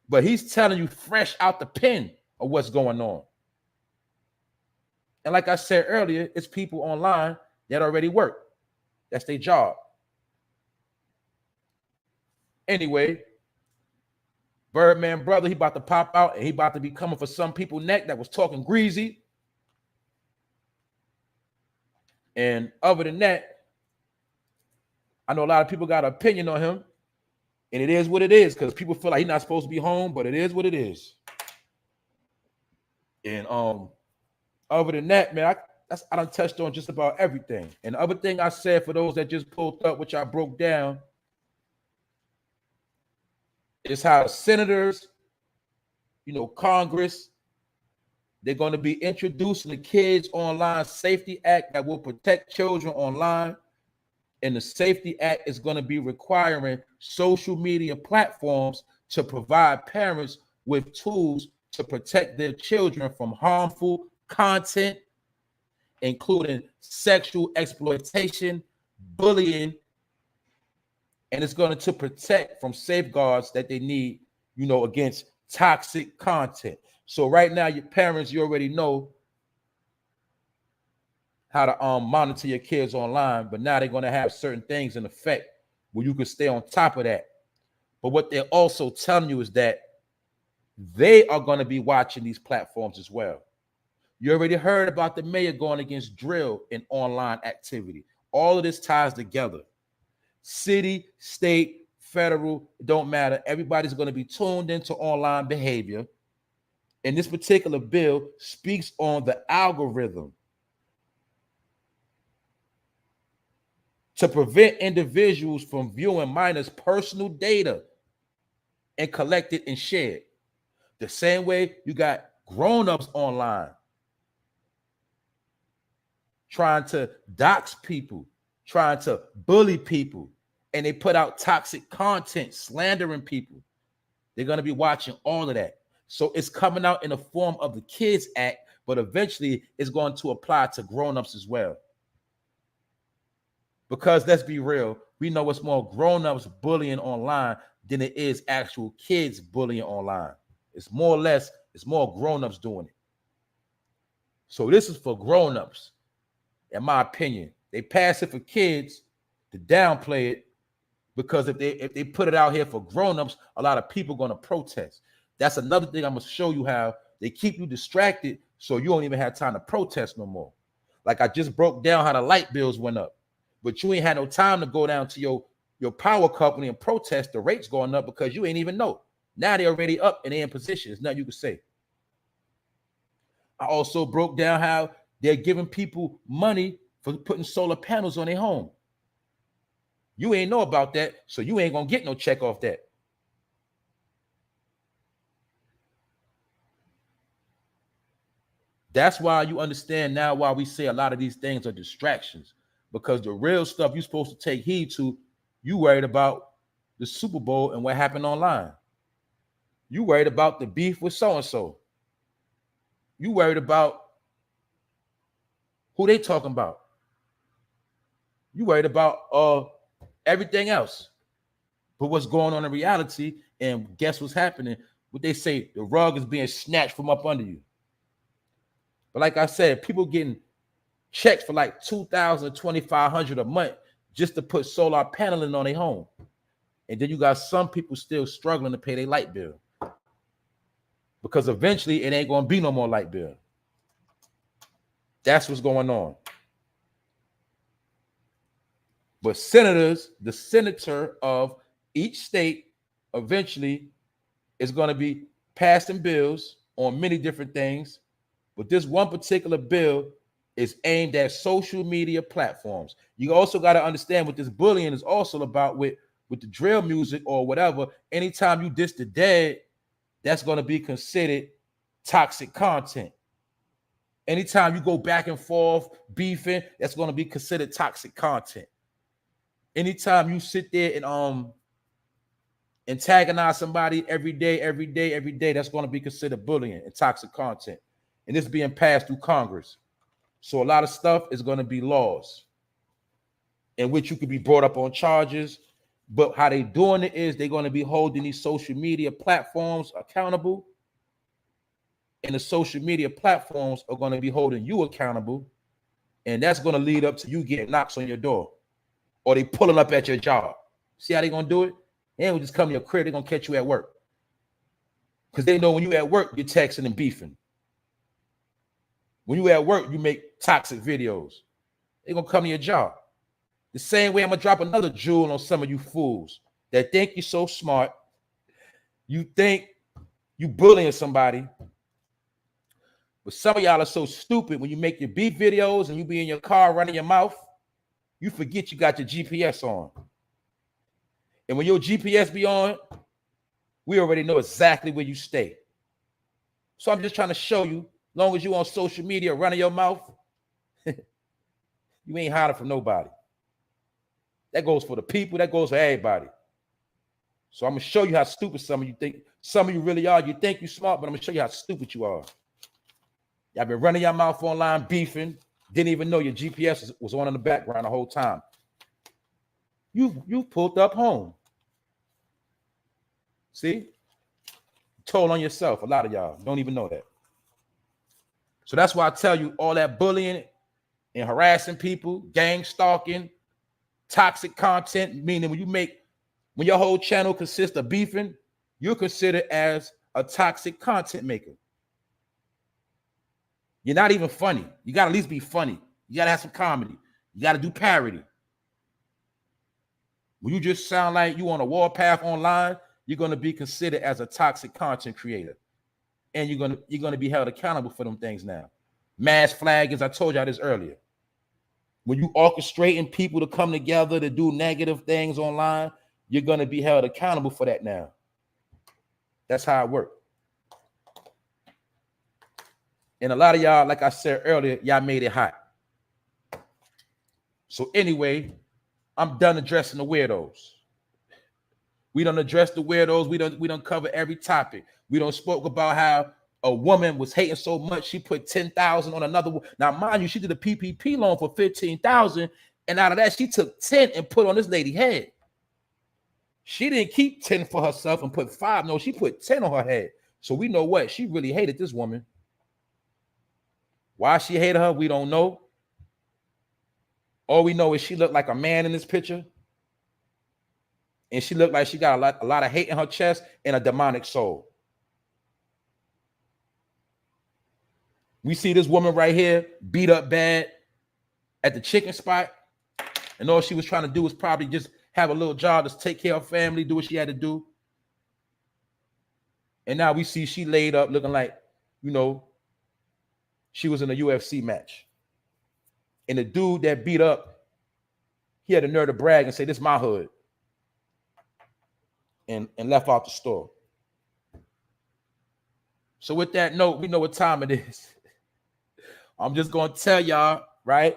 But he's telling you fresh out the pen of what's going on. And like I said earlier, it's people online that already work. That's their job. Anyway, Birdman brother, he about to pop out and he about to be coming for some people neck that was talking greasy. And other than that, I know a lot of people got an opinion on him. And it is what it is because people feel like he's not supposed to be home, but it is what it is. And other than that, man, I done touched on just about everything. And the other thing I said for those that just pulled up, which I broke down, is how senators, you know, Congress, they're going to be introducing the Kids Online Safety Act that will protect children online. And the Safety Act is going to be requiring social media platforms to provide parents with tools to protect their children from harmful content, including sexual exploitation, bullying, and it's going to protect from safeguards that they need, you know, against toxic content. So right now, your parents, you already know how to monitor your kids online, but now they're going to have certain things in effect where you can stay on top of that. But what they're also telling you is that they are going to be watching these platforms as well. You already heard about the mayor going against drill in online activity. All of this ties together. City, state, federal, it don't matter. Everybody's going to be tuned into online behavior. And this particular bill speaks on the algorithm to prevent individuals from viewing minors' personal data and collect it and share it. The same way you got grown-ups online trying to dox people, trying to bully people, and they put out toxic content, slandering people. They're going to be watching all of that. So it's coming out in the form of the Kids Act, but eventually it's going to apply to grown-ups as well. Because let's be real, we know it's more grown-ups bullying online than it is actual kids bullying online. It's more or less, it's more grown-ups doing it. So this is for grown-ups, in my opinion. They pass it for kids to downplay it because if they put it out here for grown-ups, a lot of people are going to protest. That's another thing I'm going to show you how they keep you distracted so you don't even have time to protest no more. Like I just broke down how the light bills went up, but you ain't had no time to go down to your power company and protest the rates going up because you ain't even know. Now they're already up and they're in position. There's nothing you can say. I also broke down how they're giving people money for putting solar panels on their home. You ain't know about that, so you ain't gonna get no check off that. That's why you understand now why we say a lot of these things are distractions, because the real stuff you're supposed to take heed to, you worried about the Super Bowl and what happened online. You worried about the beef with so-and-so. You worried about who they talking about. You worried about everything else. But what's going on in reality, and guess what's happening? What they say, the rug is being snatched from up under you. But like I said, people getting checks for like $2,000, $2,500 a month just to put solar paneling on their home. And then you got some people still struggling to pay their light bill, because eventually it ain't going to be no more light bill. That's what's going on. But senators, the senator of each state eventually is going to be passing bills on many different things. But this one particular bill is aimed at social media platforms. You also got to understand what this bullying is also about with the drill music or whatever. Anytime you diss the dead, that's going to be considered toxic content. Anytime you go back and forth beefing, that's going to be considered toxic content. Anytime you sit there and antagonize somebody every day, that's going to be considered bullying and toxic content. And it's being passed through Congress. So a lot of stuff is going to be laws in which you could be brought up on charges. But how they doing it is they're going to be holding these social media platforms accountable. And the social media platforms are going to be holding you accountable. And that's going to lead up to you getting knocks on your door, or they pulling up at your job. See how they going to do it? They ain't just come to your crib. They're going to catch you at work. Because they know when you at work, you're texting and beefing. When you at work, you make toxic videos. They're going to come to your job. The same way I'm going to drop another jewel on some of you fools that think you're so smart. You think you bullying somebody. But some of y'all are so stupid when you make your beef videos and you be in your car running your mouth, you forget you got your GPS on. And when your GPS be on, we already know exactly where you stay. So I'm just trying to show you, as long as you on social media running your mouth, you ain't hiding from nobody. That goes for the people. That goes for everybody. So I'm going to show you how stupid some of you think. Some of you really are. You think you're smart, but I'm going to show you how stupid you are. Y'all been running your mouth online, beefing. Didn't even know your GPS was on in the background the whole time. You pulled up home. See? Toll on yourself. A lot of y'all don't even know that. So that's why I tell you all that bullying and harassing people, gang stalking, toxic content, meaning when your whole channel consists of beefing, you're considered as a toxic content maker. You're not even funny. You got to at least be funny. You got to have some comedy. You got to do parody. When you just sound like you on a warpath online, you're going to be considered as a toxic content creator. And you're going to be held accountable for them things now. Mass flagging, I told y'all this earlier. When you orchestrating people to come together to do negative things online, you're going to be held accountable for that now. That's how it works. And a lot of y'all, like I said earlier, y'all made it hot. So anyway, I'm done addressing the weirdos. We don't address the weirdos. We don't cover every topic. We don't spoke about how a woman was hating so much she put 10,000 on another. Now, mind you, she did a PPP loan for 15,000, and out of that, she took 10 and put on this lady's head. She didn't keep 10 for herself and put 5. No, she put 10 on her head. So we know what she really hated this woman. Why she hated her, we don't know. All we know is she looked like a man in this picture. And she looked like she got a lot of hate in her chest and a demonic soul. We see this woman right here beat up bad at the chicken spot. And all she was trying to do was probably just have a little job to take care of her family, do what she had to do. And now we see she laid up looking like, she was in a UFC match. And the dude that beat up, he had the nerve to brag and say, "This is my hood," and left out the store. So with that note, we know what time it is. I'm just gonna tell y'all, right?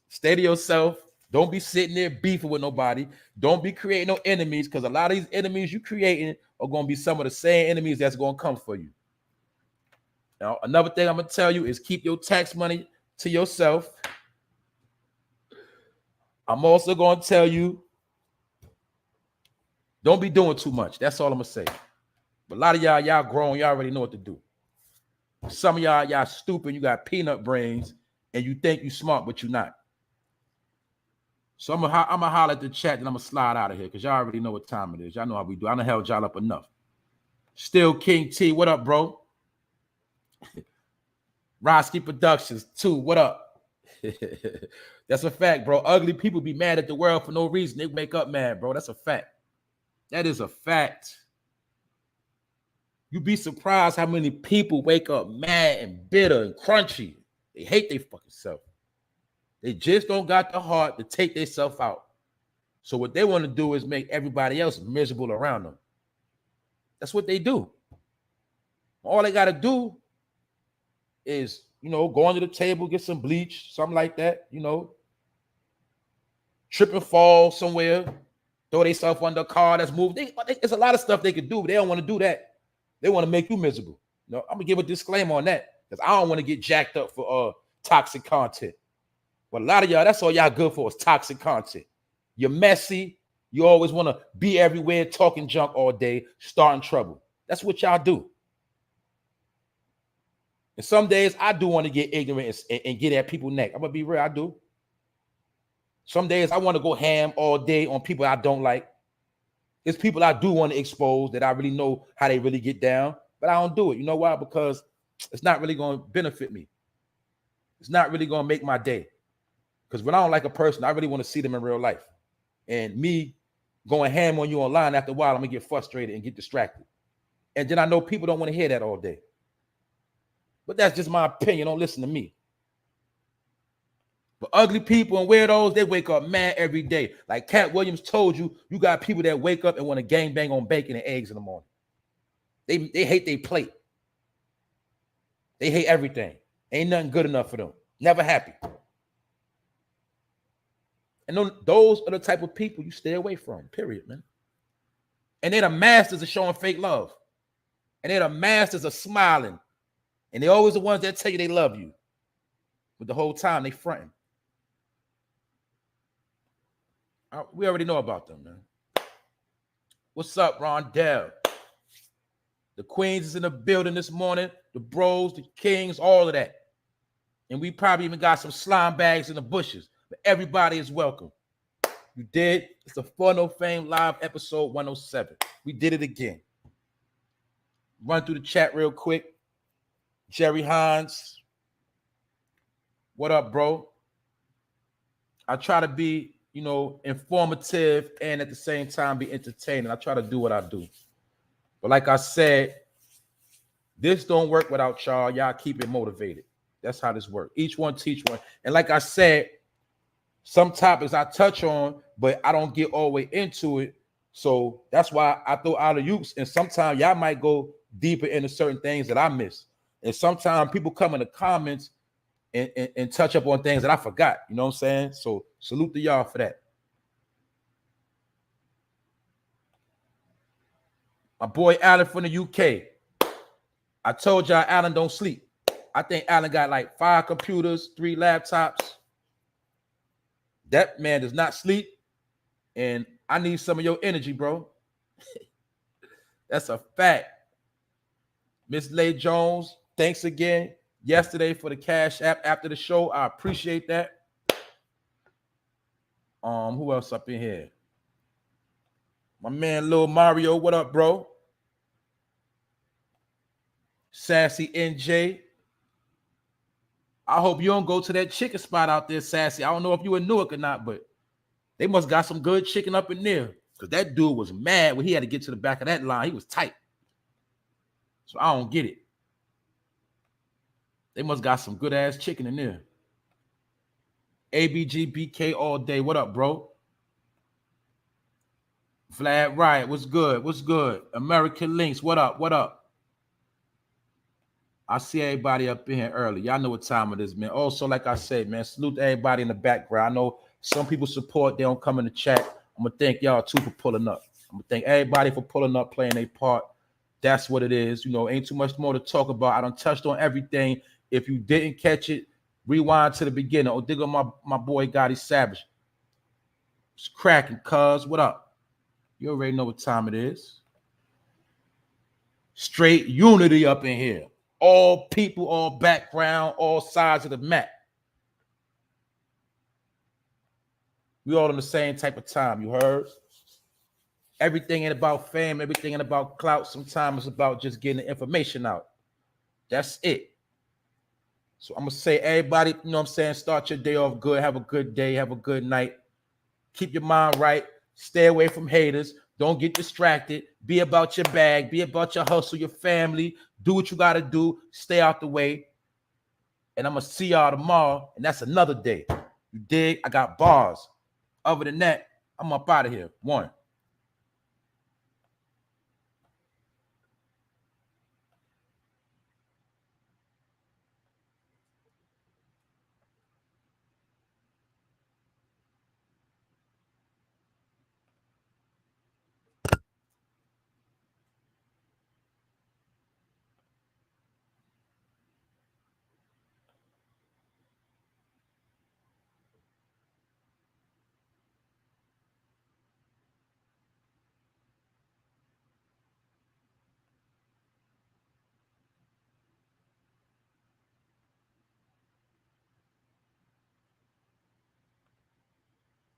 Stay to yourself. Don't be sitting there beefing with nobody. Don't be creating no enemies, because a lot of these enemies you creating are gonna be some of the same enemies that's gonna come for you. Now, another thing I'm gonna tell you is keep your tax money to yourself. I'm also gonna tell you, don't be doing too much. That's all I'm gonna say. But a lot of y'all grown, y'all already know what to do. Some of y'all stupid, you got peanut brains, and you think you smart, but you're not. So I'm gonna holler at the chat, and I'm gonna slide out of here, because y'all already know what time it is. Y'all know how we do. I done held y'all up enough. Still King T, what up, bro? Roski Productions 2, what up? That's a fact, bro. Ugly people be mad at the world for no reason. They wake up mad, bro. That's a fact. That is a fact. You'd be surprised how many people wake up mad and bitter and crunchy. They hate their fucking self. They just don't got the heart to take themselves out. So what they want to do is make everybody else miserable around them. That's what they do. All they got to do is, go under the table, get some bleach, something like that, trip and fall somewhere, throw themselves under a car that's moved. There's a lot of stuff they could do, but they don't want to do that. They want to make you miserable. I'm gonna give a disclaimer on that, because I don't want to get jacked up for toxic content. But a lot of y'all, that's all y'all good for, is toxic content. You're messy. You always want to be everywhere, talking junk all day, starting trouble. That's what y'all do. And some days I do want to get ignorant and get at people's neck. I'm gonna be real, I do. Some days I want to go ham all day on people I don't like. It's people I do want to expose that I really know how they really get down, but I don't do it. You know why? Because it's not really going to benefit me. It's not really going to make my day. Because when I don't like a person, I really want to see them in real life. And me going ham on you online, after a while, I'm going to get frustrated and get distracted. And then I know people don't want to hear that all day. But that's just my opinion. Don't listen to me. But ugly people and weirdos, they wake up mad every day. Like Cat Williams told you, you got people that wake up and want to gangbang on bacon and eggs in the morning. They hate their plate. They hate everything. Ain't nothing good enough for them. Never happy. And those are the type of people you stay away from, period, man. And they're the masters of showing fake love. And they're the masters of smiling. And they're always the ones that tell you they love you. But the whole time they fronting. We already know about them, man. What's up, Rondell? The Queens is in the building this morning. The bros, the kings, all of that. And we probably even got some slime bags in the bushes. But everybody is welcome. You did. It's the Fun No Fame Live episode 107. We did it again. Run through the chat real quick. Jerry Hines. What up, bro? I try to be, informative and at the same time be entertaining. I try to do what I do. But like I said, this don't work without y'all. Y'all keep it motivated. That's how this works. Each one teach one. And like I said, some topics I touch on, but I don't get all the way into it. So that's why I throw out of oops. And sometimes y'all might go deeper into certain things that I miss. And sometimes people come in the comments and touch up on things that I forgot. You know what I'm saying? So salute to y'all for that. My boy Alan from the UK. I told y'all Alan don't sleep. I think Alan got like 5 computers, 3 laptops. That man does not sleep. And I need some of your energy, bro. That's a fact. Miss Lay Jones, thanks again yesterday for the Cash App after the show. I appreciate that. Who else up in here? My man Lil Mario, what up, bro? Sassy NJ. I hope you don't go to that chicken spot out there, Sassy. I don't know if you in Newark or not, but they must got some good chicken up in there. Because that dude was mad when he had to get to the back of that line. He was tight. So I don't get it. They must got some good ass chicken in there. ABGBK all day. What up, bro? Vlad Riot, what's good? What's good? American Links, what up? What up? I see everybody up in here early. Y'all know what time it is, man. Also, like I said, man, salute to everybody in the background. I know some people support, they don't come in the chat. I'm going to thank y'all, too, for pulling up. I'm going to thank everybody for pulling up, playing their part. That's what it is. You know, ain't too much more to talk about. I done touched on everything. If you didn't catch it, rewind to the beginning. Oh, dig on my boy Gotti Savage. It's cracking, cuz. What up? You already know what time it is. Straight unity up in here. All people, all background, all sides of the map. We all on the same type of time, you heard? Everything ain't about fame, everything ain't about clout. Sometimes it's about just getting the information out. That's it. So I'm going to say, everybody, you know what I'm saying, start your day off good, have a good day, have a good night. Keep your mind right. Stay away from haters. Don't get distracted. Be about your bag. Be about your hustle, your family. Do what you got to do. Stay out the way. And I'm going to see y'all tomorrow. And that's another day. You dig? I got bars. Other than that, I'm up out of here. One.